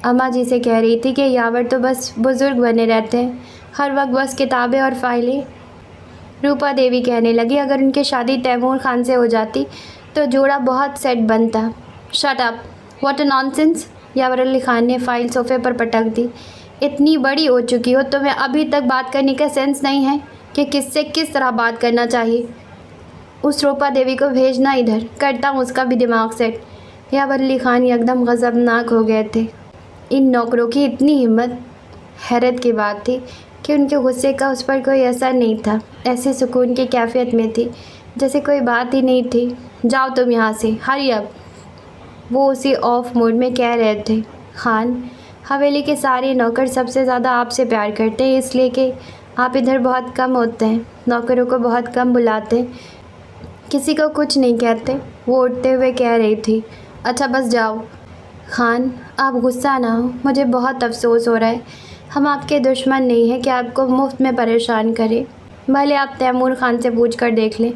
اماں جی سے کہہ رہی تھی کہ یاور تو بس بزرگ بنے رہتے ہیں، ہر وقت بس کتابیں اور فائلیں۔ روپا دیوی کہنے لگی، اگر ان کی شادی تیمور خان سے ہو جاتی تو جوڑا بہت سیٹ بنتا۔ Shut up, what a nonsense. Yawar Ali Khan نے فائل صوفے پر پٹک دی۔ اتنی بڑی ہو چکی ہو تمہیں ابھی تک بات کرنے کا سینس نہیں ہے کہ کس سے کس طرح بات کرنا چاہیے۔ اس روپا دیوی کو بھیجنا ادھر، کرتا ہوں اس کا بھی دماغ سیٹ۔ یاور علی خان یکدم غضبناک ہو گئے تھے۔ ان نوکروں کی اتنی ہمت! حیرت کی بات تھی کہ ان کے غصے کا اس پر کوئی اثر نہیں تھا، ایسے سکون کی کیفیت میں تھی جیسے کوئی بات ہی نہیں تھی۔ جاؤ تم یہاں سے، ہری اپ، وہ اسی آف موڈ میں کہہ رہے تھے۔ خان، حویلی کے سارے نوکر سب سے زیادہ آپ سے پیار کرتے ہیں، اس لیے کہ آپ ادھر بہت کم ہوتے ہیں، نوکروں کو بہت کم بلاتے ہیں، کسی کو کچھ نہیں کہتے۔ وہ اٹھتے ہوئے کہہ رہی تھی۔ اچھا بس جاؤ۔ خان، آپ غصہ نہ ہو، مجھے بہت افسوس ہو رہا ہے۔ ہم آپ کے دشمن نہیں ہیں کہ آپ کو مفت میں پریشان کریں۔ بھلے آپ تیمور خان سے پوچھ کر دیکھ لیں،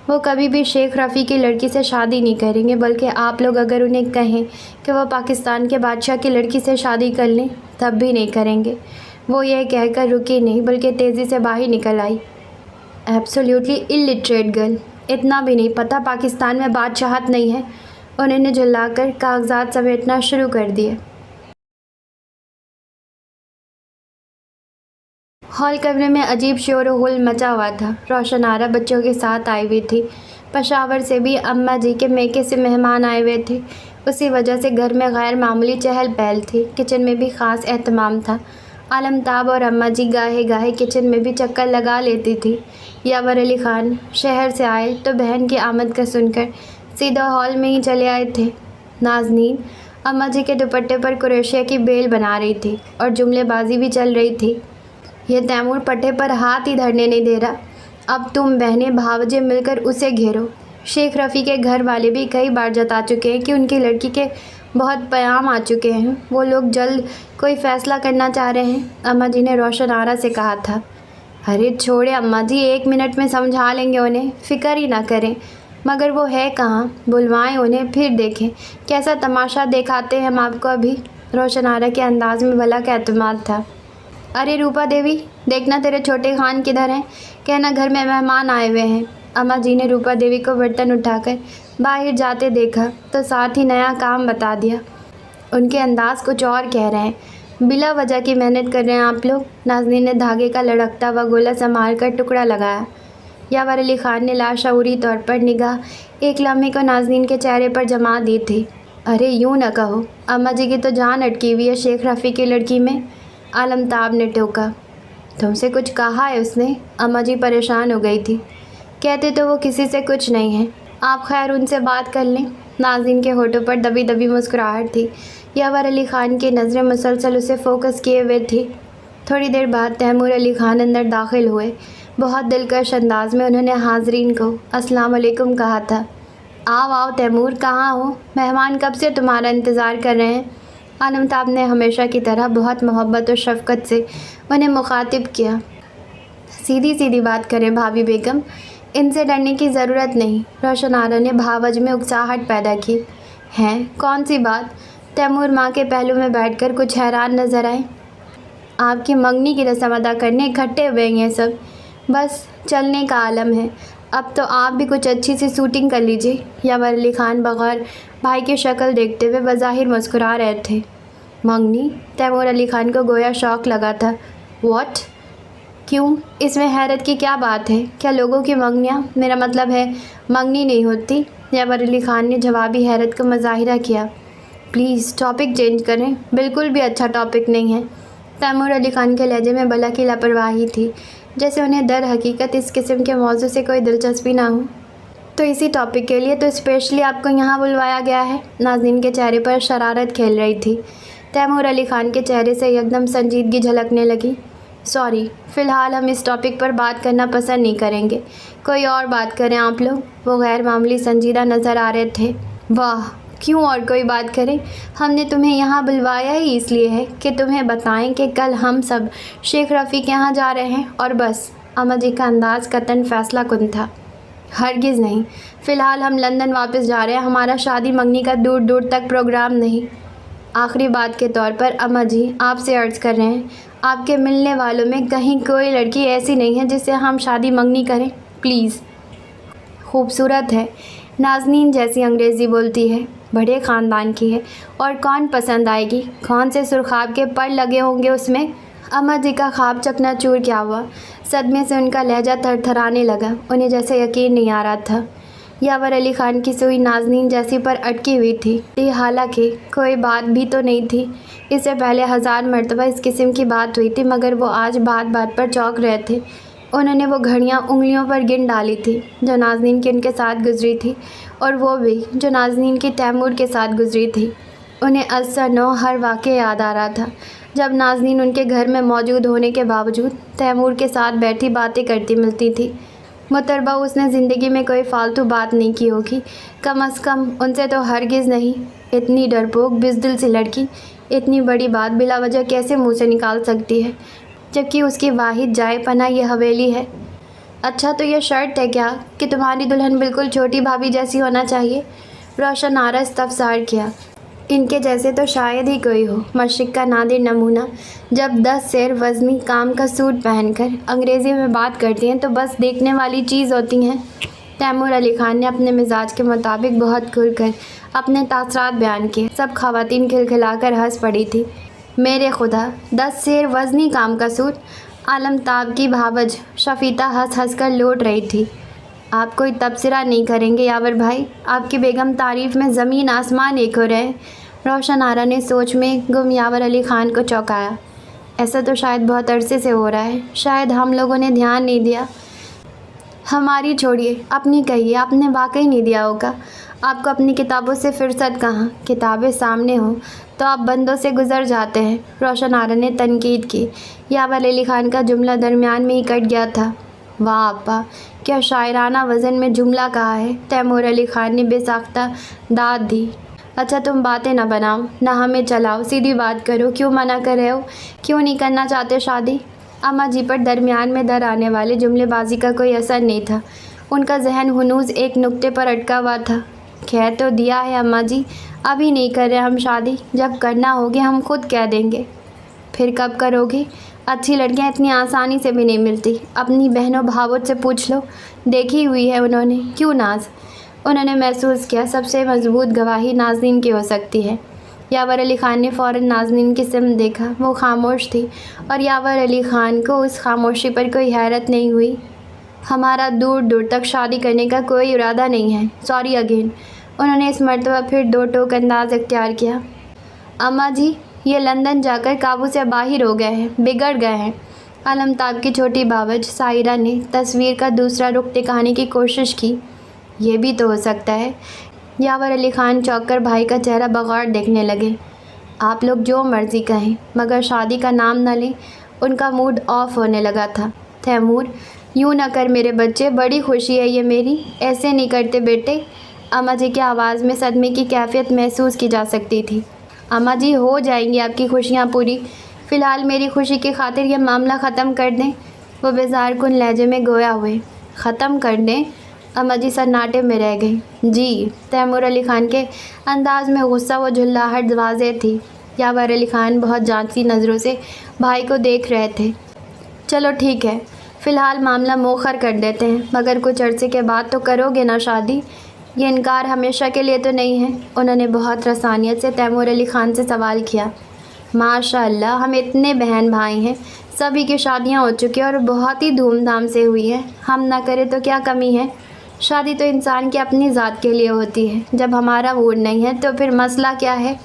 وہ کبھی بھی شیخ رفیع کی لڑکی سے شادی نہیں کریں گے، بلکہ آپ لوگ اگر انہیں کہیں کہ وہ پاکستان کے بادشاہ کی لڑکی سے شادی کر لیں تب بھی نہیں کریں گے۔ وہ یہ کہہ کر رکی نہیں بلکہ تیزی سے باہر نکل آئی۔ ایبسولیوٹلی الٹریٹ گرل، اتنا بھی نہیں پتہ پاکستان میں بادشاہت نہیں ہے۔ انہوں نے جھلا کر کاغذات سمیٹنا شروع کر دیے۔ ہال کمرے میں عجیب شور و غل مچا ہوا تھا۔ روشن آرا بچوں کے ساتھ آئی ہوئی تھی۔ پشاور سے بھی اماں جی کے میکے سے مہمان آئے ہوئے تھے، اسی وجہ سے گھر میں غیر معمولی چہل پہل تھی۔ کچن میں بھی خاص اہتمام تھا۔ عالمتاب اور اماں جی گاہے گاہے کچن میں بھی چکر لگا لیتی تھی۔ یاور علی خان شہر سے آئے تو بہن کی آمد کا سن کر سیدھا ہال میں ہی چلے آئے تھے۔ نازنین اماں جی کے دوپٹے پر کریشیا کی بیل بنا رہی تھی اور جملے بازی بھی چل رہی تھی۔ یہ تیمور پٹھے پر ہاتھ ہی دھرنے نہیں دے رہا، اب تم بہنیں بھاوجے مل کر اسے گھیرو۔ شیخ رفیع کے گھر والے بھی کئی بار جتا چکے ہیں کہ ان کی لڑکی کے بہت پیام آ چکے ہیں، وہ لوگ جلد کوئی فیصلہ کرنا چاہ رہے ہیں، اماں جی نے روشن آرا سے کہا تھا۔ ارے چھوڑے اماں جی، 1 منٹ میں سمجھا لیں گے انہیں، فکر ہی نہ کریں۔ مگر وہ ہے کہاں؟ بلوائیں انہیں، پھر دیکھیں کیسا تماشا دکھاتے ہیں ہم آپ کو ابھی۔ روشن آرا کے انداز میں بھلا کا اعتماد تھا۔ ارے روپا دیوی، دیکھنا تیرے چھوٹے خان کدھر ہیں، کہنا گھر میں مہمان آئے ہوئے ہیں۔ اماں جی نے روپا دیوی کو برتن اٹھا کر باہر جاتے دیکھا تو ساتھ ہی نیا کام بتا دیا۔ ان کے انداز کچھ اور کہہ رہے ہیں، بلا وجہ کی محنت کر رہے ہیں آپ لوگ۔ نازنین نے دھاگے کا لڑکتا ہوا گولا سنبھال کر ٹکڑا لگایا۔ یاور علی خان نے لاشعوری طور پر نگاہ ایک لمحے کو نازنین کے چہرے پر جما دی تھی۔ ارے یوں نہ کہو، اماں جی کی تو جان اٹکی ہوئی ہے شیخ رفیع کی لڑکی میں، عالمتاب نے ٹوکا۔ تم سے کچھ کہا ہے اس نے؟ اماں جی پریشان ہو گئی تھی۔ کہتے تو وہ کسی سے کچھ نہیں ہے، آپ خیر ان سے بات کر لیں۔ नाज़रीन के होठों पर दबी दबी मुस्कुराहट थी। यावर अली ख़ान की नज़रें मुसलसल उसे फोकस किए हुए थी। थोड़ी देर बाद तैमूर अली ख़ान अंदर दाखिल हुए। बहुत दिलकश अंदाज में उन्होंने हाज़रीन को अस्सलाम वालेकुम कहा था। आओ आओ तैमूर, कहाँ हो? मेहमान कब से तुम्हारा इंतज़ार कर रहे हैं। आलमताब ने हमेशा की तरह बहुत मोहब्बत और शफ़क़त से उन्हें मुखातिब किया। सीधी सीधी बात करें भाभी बेगम, इनसे डरने की ज़रूरत नहीं। रोशन आरा ने भावज में उकसाहट पैदा की। हैं, कौन सी बात? तैमूर माँ के पहलू में बैठकर कुछ हैरान नज़र आए। आपकी मंगनी की रस्म अदा करने इकट्ठे हुए हैं सब, बस चलने का आलम है। अब तो आप भी कुछ अच्छी सी शूटिंग कर लीजिए। यावर अली ख़ान बग़ैर भाई की शक्ल देखते हुए बज़ाहिर मुस्कुरा रहे थे। मंगनी? तैमूर अली ख़ान को गोया शौक़ लगा था। व्हाट? क्यों, इसमें हैरत की क्या बात है? क्या लोगों की मंगनियाँ, मेरा मतलब है मंगनी नहीं होती? यावर अली ख़ान ने जवाबी हैरत का मुज़ाहिरा किया। प्लीज़ टॉपिक चेंज करें, बिल्कुल भी अच्छा टॉपिक नहीं है। तैमूर अली ख़ान के लहजे में बला की लापरवाही थी, जैसे उन्हें दर हकीकत इस किस्म के मौजू से कोई दिलचस्पी ना हो। तो इसी टॉपिक के लिए तो स्पेशली आपको यहाँ बुलवाया गया है। नाज़रीन के चेहरे पर शरारत खेल रही थी। तैमूर अली ख़ान के चेहरे से एकदम संजीदगी झलकने लगी। सॉरी, फ़िलहाल हम इस टॉपिक पर बात करना पसंद नहीं करेंगे, कोई और बात करें आप लोग। वो गैर मामूली संजीदा नज़र आ रहे थे। वाह, क्यों और कोई बात करें? हमने तुम्हें यहाँ बुलवाया ही इसलिए है कि तुम्हें बताएं कि कल हम सब शेख रफ़ी के यहाँ जा रहे हैं और बस। अम्मा जी का अंदाज़ कतन फ़ैसला कुन था। हरगिज़ नहीं, फ़िलहाल हम लंदन वापस जा रहे हैं, हमारा शादी मंगनी का दूर दूर तक प्रोग्राम नहीं। आखिरी बात के तौर पर अम्मा जी आपसे अर्ज़ कर रहे हैं, आपके मिलने वालों में कहीं कोई लड़की ऐसी नहीं है जिससे हम शादी मंगनी करें, प्लीज़। खूबसूरत है, नाज़नीन जैसी अंग्रेज़ी बोलती है, बड़े ख़ानदान की है, और कौन पसंद आएगी? कौन से सुरखाब के पर लगे होंगे उसमें? अम्मा जी का ख्वाब चकनाचूर क्या हुआ? सदमे से उनका लहजा थरथराने लगा। उन्हें जैसे यकीन नहीं आ रहा था। यावर अली ख़ान की सुई नाज़नीन जैसी पर अटकी हुई थी। हालांकि कोई बात भी तो नहीं थी। इससे पहले 1000 मरतबा इस किस्म की बात हुई थी, मगर वो आज बात बात पर चौंक रहे थे। उन्होंने वो घड़ियाँ उंगलियों पर गिन डाली थी जो नाज़नीन की उनके साथ गुजरी थी, और वो भी जो नाज़नीन की तैमूर के साथ गुजरी थी। उन्हें अज़-स-नौ हर वाक़या याद आ रहा था, जब नाज़नीन उनके घर में मौजूद होने के बावजूद तैमूर के साथ बैठी बातें करती मिलती थी। मुतरबा उसने ज़िंदगी में कोई फ़ालतू बात नहीं की होगी, कम अज़ कम उनसे तो हरगिज़ नहीं। इतनी डरपोक बिज़दिल सी लड़की इतनी बड़ी बात बिला वजह कैसे मुँह से निकाल सकती है, जबकि उसकी वाहिद जाए पना ये हवेली है। अच्छा, तो ये शर्त है क्या कि तुम्हारी दुल्हन बिल्कुल छोटी भाभी जैसी होना चाहिए? रोशन आरा इस्तफ़सार किया। इनके जैसे तो शायद ही कोई हो, मशरिक़ का नादिर नमूना। जब 10 सेर वज़नी काम का सूट पहनकर अंग्रेज़ी में बात करती हैं तो बस देखने वाली चीज़ होती हैं। तैमूर अली ख़ान ने अपने मिजाज के मुताबिक बहुत खुलकर अपने तासरात बयान किए। सब ख़वातीन खिलखिलाकर हंस पड़ी थी। मेरे खुदा, 10 सेर वज़नी काम का सूट! आलमताब की भावज शफीता हंस हंस कर लौट रही थी। आप कोई तबसरा नहीं करेंगे यावर भाई? आपकी बेगम तारीफ़ में ज़मीन आसमान एक हो रहे। रोशन आरा ने सोच में गुम यावर अली ख़ान को चौंकाया। ऐसा तो शायद बहुत अरसे से हो रहा है, शायद हम लोगों ने ध्यान नहीं दिया। हमारी छोड़िए, अपनी कहिए, आपने वाकई नहीं दिया होगा। आपको अपनी किताबों से फ़ुर्सत कहाँ? किताबें सामने हों तो आप बंदों से गुज़र जाते हैं। रोशन आरा ने तनकीद की। यावर अली ख़ान का जुमला दरमियान में ही कट गया था। वाह अब्बा, क्या शायराना वज़न में जुमला कहा है। तैमूर अली ख़ान ने बेसाख्ता दाद दी। अच्छा, तुम बातें ना बनाओ, ना हमें चलाओ, सीधी बात करो। क्यों मना कर रहे हो? क्यों नहीं करना चाहते शादी? अम्मा जी पर दरमियान में दर आने वाले जुमलेबाजी का कोई असर नहीं था। उनका जहन हुनूज़ एक नुक्ते पर अटका हुआ था। कह तो दिया है अम्मा जी, अभी नहीं कर रहे हम शादी, जब करना होगी हम खुद कह देंगे। फिर कब करोगी? अच्छी लड़कियां इतनी आसानी से भी नहीं मिलती। अपनी बहनों भावों से पूछ लो, देखी हुई है उन्होंने। क्यों नाज? उन्होंने महसूस किया सबसे मजबूत गवाही नाज़नीन की हो सकती है। यावर अली ख़ान ने फ़ौरन नाज़नीन की सिमत देखा। वो खामोश थी और यावर अली ख़ान को उस खामोशी पर कोई हैरत नहीं हुई। हमारा दूर दूर तक शादी करने का कोई इरादा नहीं है, सॉरी अगेन। उन्होंने इस मरतबा फिर दो टोक अंदाज इख्तियार किया। अम्मा जी, ये लंदन जाकर काबू से बाहर हो गए हैं, बिगड़ गए हैं। आलमताब की छोटी बावज सायरा ने तस्वीर का दूसरा रुख दिखाने की कोशिश की। ये भी तो हो सकता है यावर अली खान चौंक कर भाई का चेहरा बगौर देखने लगे। आप लोग जो मर्ज़ी कहें मगर शादी का नाम न लें। उनका मूड ऑफ होने लगा था। तैमूर, यूँ न कर मेरे बच्चे, बड़ी खुशी है ये मेरी, ऐसे नहीं करते बेटे। अम्मा जी की आवाज़ में सदमे की कैफियत महसूस की जा सकती थी। अम्मा जी, हो जाएंगी आपकी खुशियाँ पूरी, फ़िलहाल मेरी खुशी की खातिर ये मामला ख़त्म कर दें। वो बेजार कुन लहजे में गोया हुए। ख़त्म कर दें? अम्मा जी सन्नाटे में रह गई। जी। तैमूर अली खान के अंदाज में गुस्सा व झुल्लाहट वाज़ेह थी। यावर अली खान बहुत जांचती नज़रों से भाई को देख रहे थे। चलो ठीक है, फ़िलहाल मामला मौखर कर देते हैं, मगर कुछ अरसे के बाद तो करोगे ना शादी? ये इनकार हमेशा के लिए तो नहीं है? उन्होंने बहुत रसानियत से तैमूर अली खान से सवाल किया। माशाअल्लाह, हम इतने बहन भाई हैं, सभी की शादियां हो चुकी हैं और बहुत ही धूमधाम से हुई है। हम ना करें तो क्या कमी है? शादी तो इंसान की अपनी ज़ात के लिए होती है। जब हमारा मूड नहीं है तो फिर मसला क्या है?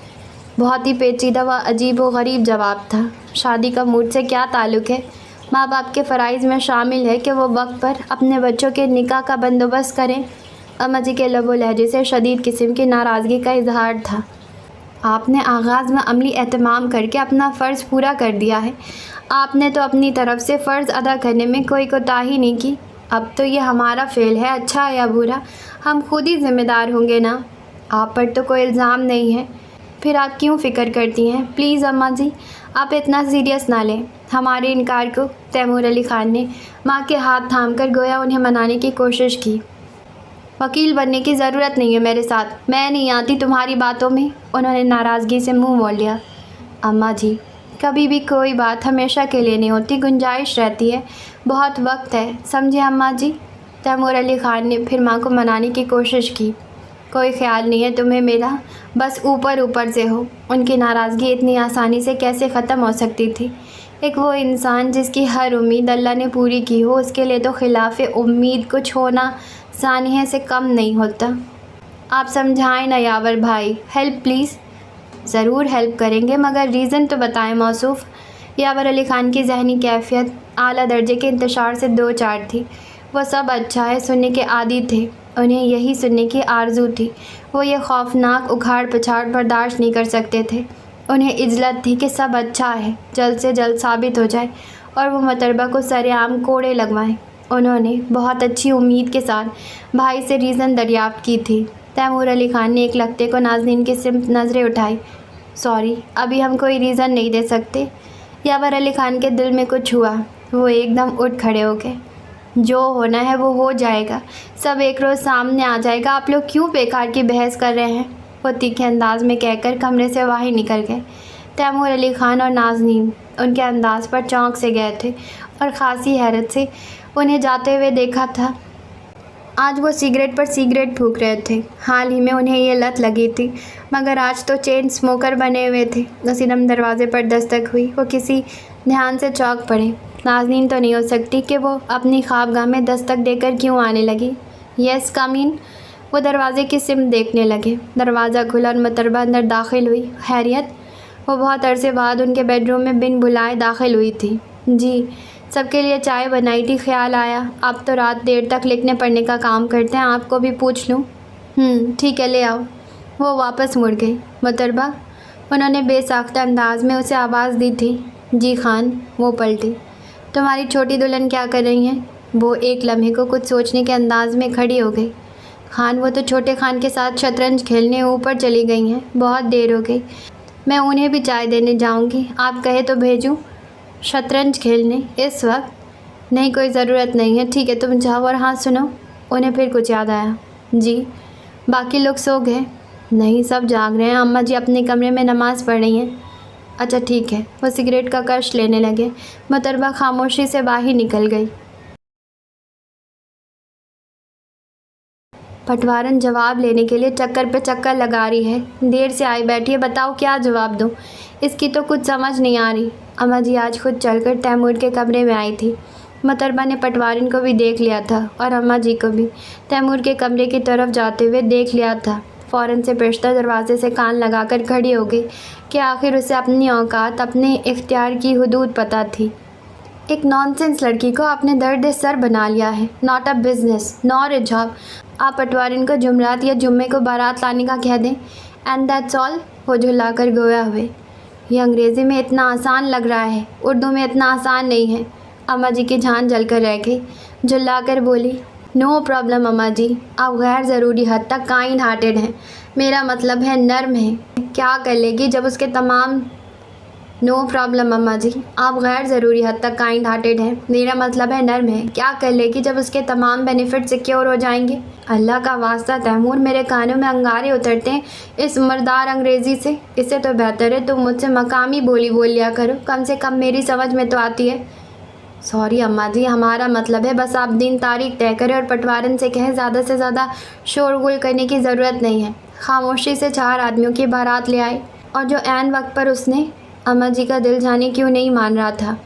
बहुत ही पेचीदा व अजीब व गरीब जवाब था। शादी का मूड से क्या ताल्लुक़ है? माँ बाप के फ़राइज़ में शामिल है कि वो वक्त पर अपने बच्चों के निकाह का बंदोबस्त करें। अम्मा जी के लबो लहजे से शदीद किस्म की नाराज़गी का इजहार था। आपने आगाज़ में अमली एहतमाम करके अपना फ़र्ज़ पूरा कर दिया है। आपने तो अपनी तरफ से फ़र्ज़ अदा करने में कोई कोताही नहीं की। अब तो ये हमारा फ़ेल है, अच्छा या बुरा हम खुद ही ज़िम्मेदार होंगे ना। आप पर तो कोई इल्ज़ाम नहीं है, फिर आप क्यों फ़िक्र करती हैं? प्लीज़ अम्मा जी, आप इतना सीरियस ना लें हमारे इनकार को। तैमूर अली खान ने माँ के हाथ थाम कर गोया उन्हें मनाने की कोशिश की। वकील बनने की ज़रूरत नहीं है मेरे साथ, मैं नहीं आती तुम्हारी बातों में। उन्होंने नाराज़गी से मुंह मोड़ लिया। अम्मा जी, कभी भी कोई बात हमेशा के लिए नहीं होती, गुंजाइश रहती है, बहुत वक्त है, समझे अम्मा जी। तैमूर अली खान ने फिर माँ को मनाने की कोशिश की। कोई ख्याल नहीं है तुम्हें मेरा, बस ऊपर ऊपर से हो। उनकी नाराज़गी इतनी आसानी से कैसे ख़त्म हो सकती थी? एक वो इंसान जिसकी हर उम्मीद अल्लाह ने पूरी की हो, उसके लिए तो खिलाफ़ उम्मीद कुछ होना सानिया से कम नहीं होता। आप समझाएं ना यावर भाई, हेल्प प्लीज़। ज़रूर हेल्प करेंगे, मगर रीज़न तो बताएं मौसूफ़। यावर अली ख़ान की जहनी कैफियत आला दर्जे के इंतशार से दो चार थी। वो सब अच्छा है सुनने के आदी थे, उन्हें यही सुनने की आरज़ू थी। वो ये खौफनाक उखाड़ पछाड़ बर्दाश्त नहीं कर सकते थे। उन्हें इजलत थी कि सब अच्छा है जल्द से जल्द साबित हो जाए और वो मतरबा को सरेआम कोड़े लगवाएं। उन्होंने बहुत अच्छी उम्मीद के साथ भाई से रीज़न दरियाफ्त की थी। तैमूर अली खान ने एक लगते को नाज़नीन की सिमत नज़रें उठाई। सॉरी, अभी हम कोई रीज़न नहीं दे सकते। यावर अली खान के दिल में कुछ हुआ। वो एकदम उठ खड़े हो गए। जो होना है वो हो जाएगा, सब एक रोज़ सामने आ जाएगा, आप लोग क्यों बेकार की बहस कर रहे हैं? वो तीखे अंदाज में कहकर कमरे से बाहर निकल गए। तैमूर अली खान और नाज़नीन उनके अंदाज़ पर चौंक से गए थे और ख़ासी हैरत से उन्हें जाते हुए देखा था। आज वो सिगरेट पर सिगरेट फूंक रहे थे। हाल ही में उन्हें ये लत लगी थी, मगर आज तो चेन स्मोकर बने हुए थे। नसीनम दरवाजे पर दस्तक हुई। वो किसी ध्यान से चौंक पड़े। नाज़नीन तो नहीं हो सकती कि वो अपनी ख्वाबगाह में दस्तक देकर क्यों आने लगी। यस कम इन। वो दरवाजे की सिमत देखने लगे। दरवाज़ा खुला और मतरबा अंदर दाखिल हुई। खैरियत? वो बहुत अरसे बाद उनके बेडरूम में बिन बुलाए दाखिल हुई थी। जी, सबके लिए चाय बनाई थी, ख्याल आया आप तो रात देर तक लिखने पढ़ने का काम करते हैं, आपको भी पूछ लूँ। ठीक है, ले आओ। वो वापस मुड़ गई। मतरबा, उन्होंने बेसाख्ता अंदाज में उसे आवाज़ दी थी। जी खान। वो पलटी। तुम्हारी छोटी दुल्हन क्या कर रही हैं? वो एक लम्हे को कुछ सोचने के अंदाज में खड़ी हो गई। खान, वो तो छोटे खान के साथ शतरंज खेलने ऊपर चली गई हैं, बहुत देर हो गई। मैं उन्हें भी चाय देने जाऊंगी, आप कहे तो भेजूं? शतरंज खेलने इस वक्त? नहीं, कोई ज़रूरत नहीं है। ठीक है, तुम जाओ। और हाँ सुनो, उन्हें फिर कुछ याद आया। जी, बाकी लोग सो गए? नहीं, सब जाग रहे हैं। अम्मा जी अपने कमरे में नमाज़ पढ़ रही हैं। अच्छा ठीक है। वो सिगरेट का कश लेने लगे। मतरबा खामोशी से बाहर निकल गई। पटवारन जवाब लेने के लिए चक्कर पे चक्कर लगा रही है। देर से आई बैठी है, बताओ क्या जवाब दूँ? इसकी तो कुछ समझ नहीं आ रही। अम्मा जी आज खुद चलकर तैमूर के कमरे में आई थी। मतरबा ने पटवारन को भी देख लिया था और अम्मा जी को भी तैमूर के कमरे की तरफ जाते हुए देख लिया था। फ़ौरन से पेशतर दरवाजे से कान लगाकर खड़ी हो गई कि आखिर उसे अपनी औकात, अपने इख्तियार की हदूद पता थी। एक नॉनसेंस लड़की को आपने दर्द सर बना लिया है। Not a business nor a job. आप पटवारन को जुमरात या जुम्मे को बारात लाने का कह दें, एंड दैट्स ऑल। वो झुल्ला कर गोया हुए। ये अंग्रेज़ी में इतना आसान लग रहा है, उर्दू में इतना आसान नहीं है। अम्मा जी की जान जल कर रह गई। झुल्ला कर बोली, नो प्रॉब्लम अम्मा जी, आप गैर ज़रूरी हद तक काइंड हार्टेड हैं। मेरा मतलब है नर्म है। क्या कर लेगी जब उसके तमाम नो प्रॉब्लम अम्मा जी, आप गैर ज़रूरी हद तक काइंड हार्टेड हैं। मेरा मतलब है नर्म है। क्या कर लेगी जब उसके तमाम बेनिफिट सिक्योर हो जाएंगे। अल्लाह का वास्ता तैमूर, मेरे कानों में अंगारे उतरते हैं इस मर्दार अंग्रेज़ी से। इससे तो बेहतर है तुम मुझसे मकामी बोली बोल लिया करो, कम से कम मेरी समझ में तो आती है। सॉरी अम्मा जी, हमारा मतलब है बस आप दिन तारीख तय करें और पटवारन से कहें ज़्यादा से ज़्यादा शोरगुल करने की ज़रूरत नहीं है। खामोशी से 4 आदमियों की बारात ले आए और जो ऐन वक्त पर उसने अम्मा जी का दिल जाने क्यों नहीं मान रहा था।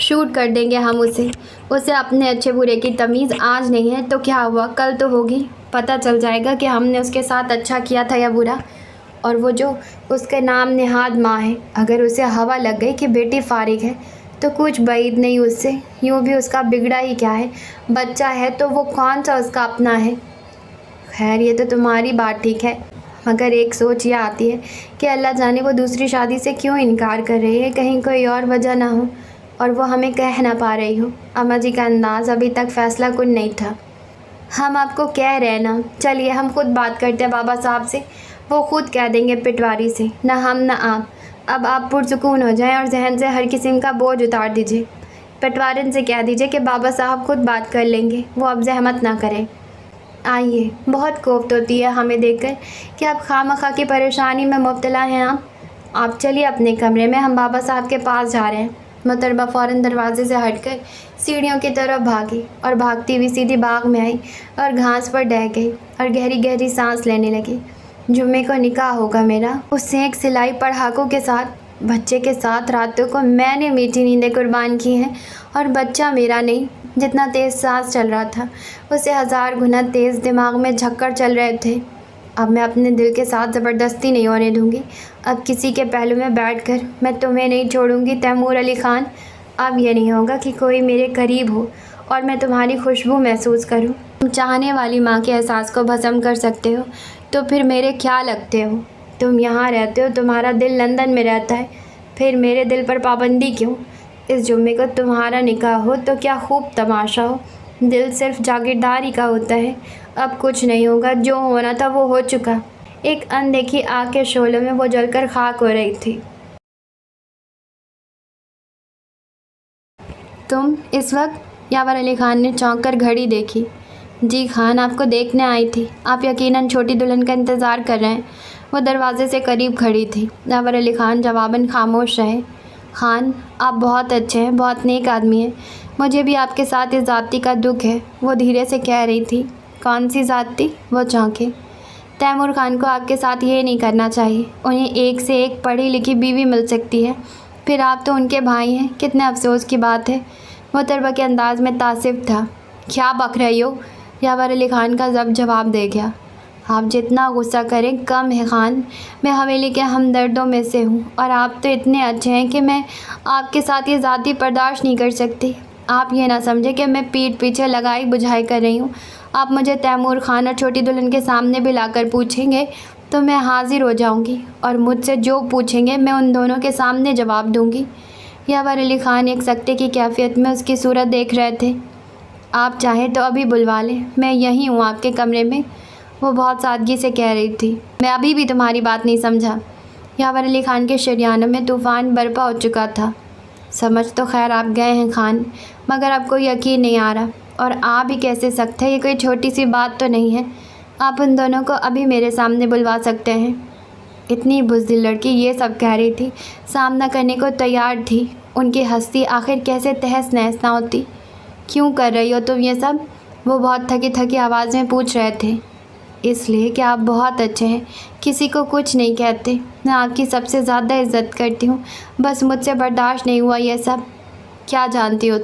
शूट कर देंगे हम उसे अपने अच्छे बुरे की तमीज़ आज नहीं है तो क्या हुआ, कल तो होगी। पता चल जाएगा कि हमने उसके साथ अच्छा किया था या बुरा। और वो जो उसके नाम नेहाद माँ है, अगर उसे हवा लग गई कि बेटी फारिग है तो कुछ बैद नहीं उससे। यूँ भी उसका बिगड़ा ही क्या है, बच्चा है तो वो कौन सा उसका अपना है। खैर ये तो तुम्हारी बात ठीक है, मगर एक सोच ये आती है कि अल्लाह जाने वो दूसरी शादी से क्यों इनकार कर रही है, कहीं कोई और वजह ना हो और वो हमें कह ना पा रही हो। अम्मा जी का अंदाज़ अभी तक फैसला कुन नहीं था। हम आपको कह रहे हैं ना, चलिए हम खुद बात करते हैं बाबा साहब से, वो खुद कह देंगे पटवारी से, ना हम ना आप। अब आप पुरसुकून हो जाएं और जहन से हर किस्म का बोझ उतार दीजिए। पटवारन से कह दीजिए कि बाबा साहब खुद बात कर लेंगे, वो अब जहमत ना करें। आइए, बहुत कोफ्त होती है हमें देखकर कि आप खामखा की परेशानी में मुब्तला हैं। आप चलिए अपने कमरे में, हम बाबा साहब के पास जा रहे हैं। मुतरबा फ़ौरन दरवाजे से हटकर सीढ़ियों की तरफ भागी और भागती हुई सीधी बाग में आई और घास पर डह गई और गहरी गहरी सांस लेने लगी। जुम्मे को निकाह होगा मेरा, उस सेंक सिलाई पढ़ाकों के साथ, बच्चे के साथ। रातों को मैंने मीठी नींदें कुर्बान की हैं और बच्चा मेरा नहीं। जितना तेज़ सांस चल रहा था उसे 1000 गुना तेज़ दिमाग में झक्कर चल रहे थे। अब मैं अपने दिल के साथ ज़बरदस्ती नहीं होने दूंगी। अब किसी के पहलू में बैठकर मैं तुम्हें नहीं छोड़ूंगी तैमूर अली ख़ान। अब यह नहीं होगा कि कोई मेरे करीब हो और मैं तुम्हारी खुशबू महसूस करूं। तुम चाहने वाली माँ के एहसास को भस्म कर सकते हो तो फिर मेरे क्या लगते हो। तुम यहाँ रहते हो, तुम्हारा दिल लंदन में रहता है, फिर मेरे दिल पर पाबंदी क्यों। इस जुम्मे को तुम्हारा निकाह हो तो क्या खूब तमाशा हो। दिल सिर्फ जागीरदारी का होता है। अब कुछ नहीं होगा, जो होना था वो हो चुका। एक अनदेखी आग के शोलों में वो जलकर खाक हो रही थी। तुम इस वक्त? यावर अली ख़ान ने चौंक कर घड़ी देखी। जी खान, आपको देखने आई थी। आप यकीनन छोटी दुल्हन का इंतज़ार कर रहे हैं। वो दरवाजे से करीब खड़ी थी। यावर अली ख़ान जवाबन खामोश रहे। खान, आप बहुत अच्छे हैं, बहुत नेक आदमी हैं। मुझे भी आपके साथ इस ज़ाती का दुख है, वो धीरे से कह रही थी। कौन सी ज़ाती? वो चौंके। तैमूर ख़ान को आपके साथ ये नहीं करना चाहिए। उन्हें एक से एक पढ़ी लिखी बीवी मिल सकती है, फिर आप तो उनके भाई हैं। कितने अफसोस की बात है। मुतरबा के अंदाज़ में तासिफ था। क्या बक रही हो? यावर अली ख़ान का जवाब दे गया। आप जितना गुस्सा करें कम है खान। मैं हवेली के हमदर्दों में से हूँ और आप तो इतने अच्छे हैं कि मैं आपके साथ ये ज़ाती बर्दाश्त नहीं कर सकती। आप ये ना समझें कि मैं पीठ पीछे लगाई बुझाई कर रही हूँ। आप मुझे तैमूर ख़ान और छोटी दुल्हन के सामने भी लाकर पूछेंगे तो मैं हाजिर हो जाऊँगी और मुझसे जो पूछेंगे मैं उन दोनों के सामने जवाब दूँगी। यावर अली ख़ान एक सख्ते की कैफियत में उसकी सूरत देख रहे थे। आप चाहें तो अभी बुलवा लें, मैं यहीं हूँ आपके कमरे में, वो बहुत सादगी से कह रही थी। मैं अभी भी तुम्हारी बात नहीं समझा। यावर अली ख़ान के शरियानों में तूफ़ान बर्पा हो चुका था। समझ तो खैर आप गए हैं खान, मगर आपको यकीन नहीं आ रहा, और आ भी कैसे सकते हैं। ये कोई छोटी सी बात तो नहीं है। आप उन दोनों को अभी मेरे सामने बुलवा सकते हैं। इतनी बुज़दिल लड़की ये सब कह रही थी, सामना करने को तैयार थी। उनकी हस्ती आखिर कैसे तहस नहस ना होती। क्यों कर रही हो तुम ये सब? वो बहुत थकी थकी आवाज़ में पूछ रहे थे। इसलिए कि आप बहुत अच्छे हैं, किसी को कुछ नहीं कहते। मैं आपकी सबसे ज़्यादा इज़्ज़त करती हूँ, बस मुझसे बर्दाश्त नहीं हुआ ये सब। क्या जानती हो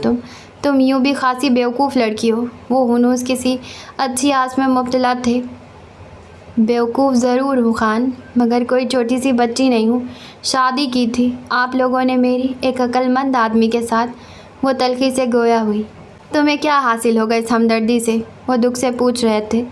तुम यूँ भी खासी बेवकूफ़ लड़की हो। वो हुनूस किसी अच्छी आस में मुब्तला थे। बेवकूफ़ ज़रूर हूँ खान, मगर कोई छोटी सी बच्ची नहीं हूँ। शादी की थी आप लोगों ने मेरी एक अक्लमंद आदमी के साथ। वो तलखी से गोया हुई। तुम्हें क्या हासिल होगा इस हमदर्दी से? वो दुख से पूछ रहे थे।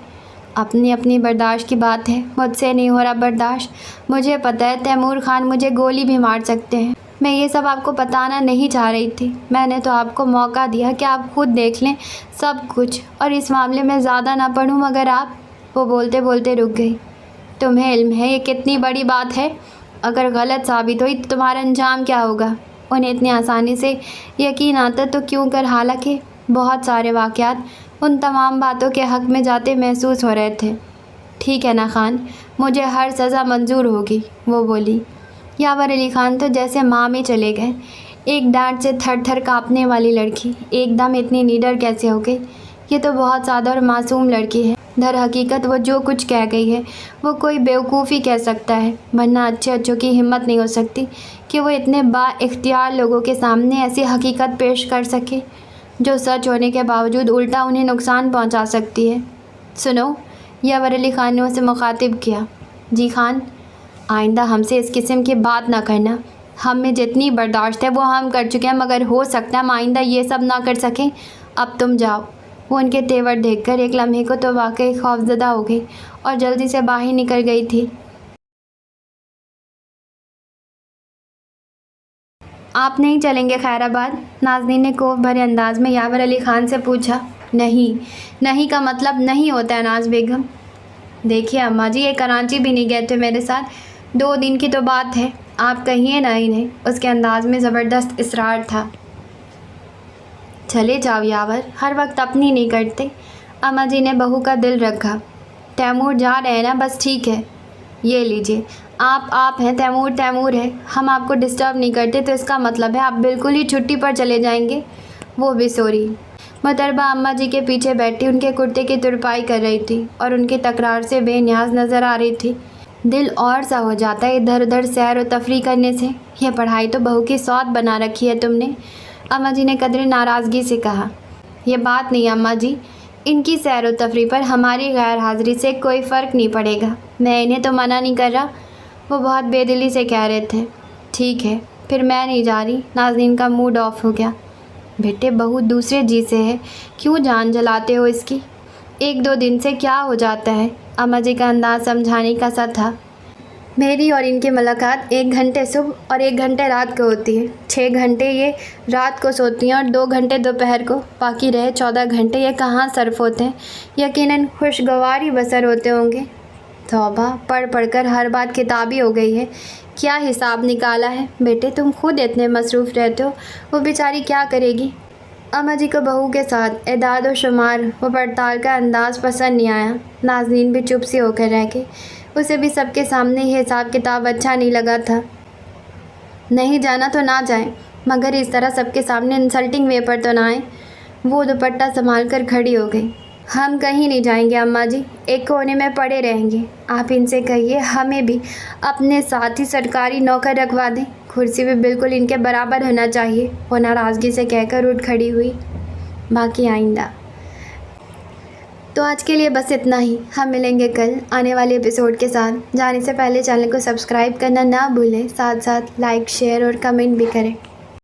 اپنی اپنی برداشت کی بات ہے، مجھ سے نہیں ہو رہا برداشت۔ مجھے پتہ ہے تیمور خان مجھے گولی بھی مار سکتے ہیں۔ میں یہ سب آپ کو بتانا نہیں چاہ رہی تھی۔ میں نے تو آپ کو موقع دیا کہ آپ خود دیکھ لیں سب کچھ، اور اس معاملے میں زیادہ نہ پڑھوں، مگر آپ… وہ بولتے بولتے رک گئی۔ تمہیں علم ہے یہ کتنی بڑی بات ہے؟ اگر غلط ثابت ہوئی تو تمہارا انجام کیا ہوگا؟ انہیں اتنی آسانی سے یقین آتا تو کیوں کر، حالانکہ بہت سارے واقعات ان تمام باتوں کے حق میں جاتے محسوس ہو رہے تھے۔ ٹھیک ہے نا خان، مجھے ہر سزا منظور ہوگی، وہ بولی۔ یاور علی خان تو جیسے ماں میں چلے گئے۔ ایک ڈانٹ سے تھر تھر کانپنے والی لڑکی ایک دم اتنی نیڈر کیسے ہو گئی؟ یہ تو بہت سادہ اور معصوم لڑکی ہے۔ در حقیقت وہ جو کچھ کہہ گئی ہے وہ کوئی بیوقوفی کہہ سکتا ہے، ورنہ اچھے اچھوں کی ہمت نہیں ہو سکتی کہ وہ اتنے با اختیار لوگوں کے سامنے ایسی حقیقت پیش کر سکے جو سچ ہونے کے باوجود الٹا انہیں نقصان پہنچا سکتی ہے۔ سنو، یاور علی خان نے اسے مخاطب کیا۔ جی خان، آئندہ ہم سے اس قسم کی بات نہ کرنا۔ ہم میں جتنی برداشت ہے وہ ہم کر چکے ہیں، مگر ہو سکتا ہے ہم آئندہ یہ سب نہ کر سکیں۔ اب تم جاؤ۔ وہ ان کے تیور دیکھ کر ایک لمحے کو تو واقعی خوفزدہ ہو گئی اور جلدی سے باہر نکل گئی تھی۔ آپ نہیں چلیں گے خیر آباد؟ نازنین نے خوف بھرے انداز میں یاور علی خان سے پوچھا۔ نہیں کا مطلب نہیں ہوتا ہے ناز بیگم۔ دیکھیے اماں جی، یہ کراچی بھی نہیں گئے تھے میرے ساتھ، 2 دن کی تو بات ہے، آپ کہیے نا انہیں۔ اس کے انداز میں زبردست اصرار تھا۔ چلے جاؤ یاور، ہر وقت اپنی نہیں کرتے۔ اماں جی نے بہو کا دل رکھا۔ تیمور جا رہے ہیں نا، بس ٹھیک ہے، یہ لیجیے۔ آپ ہیں، تیمور ہے، ہم آپ کو ڈسٹرب نہیں کرتے تو اس کا مطلب ہے آپ بالکل ہی چھٹی پر چلے جائیں گے۔ وہ بھی سوری۔ محترمہ اماں جی کے پیچھے بیٹھی ان کے کرتے کی ترپائی کر رہی تھی اور ان کی تکرار سے بے نیاز نظر آ رہی تھی۔ دل اور سا ہو جاتا ہے ادھر ادھر سیر و تفریح کرنے سے۔ یہ پڑھائی تو بہو کی سوت بنا رکھی ہے تم نے، اماں جی نے قدرے ناراضگی سے کہا۔ یہ بات نہیں اماں جی، ان کی سیر و تفریح پر ہماری غیر حاضری سے کوئی فرق نہیں پڑے گا۔ میں انہیں تو منع نہیں کر رہا، وہ بہت بے دلی سے کہہ رہے تھے۔ ٹھیک ہے، پھر میں نہیں جا رہی۔ نازنین کا موڈ آف ہو گیا۔ بیٹے بہو دوسرے جی سے ہے، کیوں جان جلاتے ہو اس کی؟ 1-2 دن سے کیا ہو جاتا ہے؟ اماں جی کا انداز سمجھانے کا سا تھا۔ میری اور ان کی ملاقات 1 گھنٹے صبح اور 1 گھنٹے رات کو ہوتی ہے۔ 6 گھنٹے یہ رات کو سوتی ہیں اور 2 گھنٹے دوپہر کو، باقی رہے 14 گھنٹے یہ کہاں صرف ہوتے ہیں؟ یقیناً خوشگوار ہی بسر ہوتے ہوں گے۔ توبہ، پڑھ پڑھ کر ہر بات کتابی ہو گئی ہے۔ کیا حساب نکالا ہے؟ بیٹے تم خود اتنے مصروف رہتے ہو، وہ بیچاری کیا کرے گی؟ اماں جی کو بہو کے ساتھ اعداد و شمار و پڑتال کا انداز پسند نہیں آیا۔ نازنین بھی چپ سی ہو کر رہ گئی۔ اسے بھی سب کے سامنے یہ حساب کتاب اچھا نہیں لگا تھا۔ نہیں جانا تو نہ جائیں، مگر اس طرح سب کے سامنے انسلٹنگ وے پر تو نہ آئیں۔ وہ دوپٹہ سنبھال کر کھڑی ہو گئی۔ ہم کہیں نہیں جائیں گے اماں جی، ایک کونے میں پڑے رہیں گے۔ آپ ان سے کہیے ہمیں بھی اپنے ساتھ ہی سرکاری نوکر رکھوا دیں، کرسی بھی بالکل ان کے برابر ہونا چاہیے۔ وہ ناراضگی سے کہہ کر اٹھ کھڑی ہوئی۔ باقی آئندہ۔ تو آج کے لیے بس اتنا ہی۔ ہم ملیں گے کل آنے والے ایپیسوڈ کے ساتھ۔ جانے سے پہلے چینل کو سبسکرائب کرنا نہ بھولیں، ساتھ ساتھ لائک، شیئر اور کمنٹ بھی کریں۔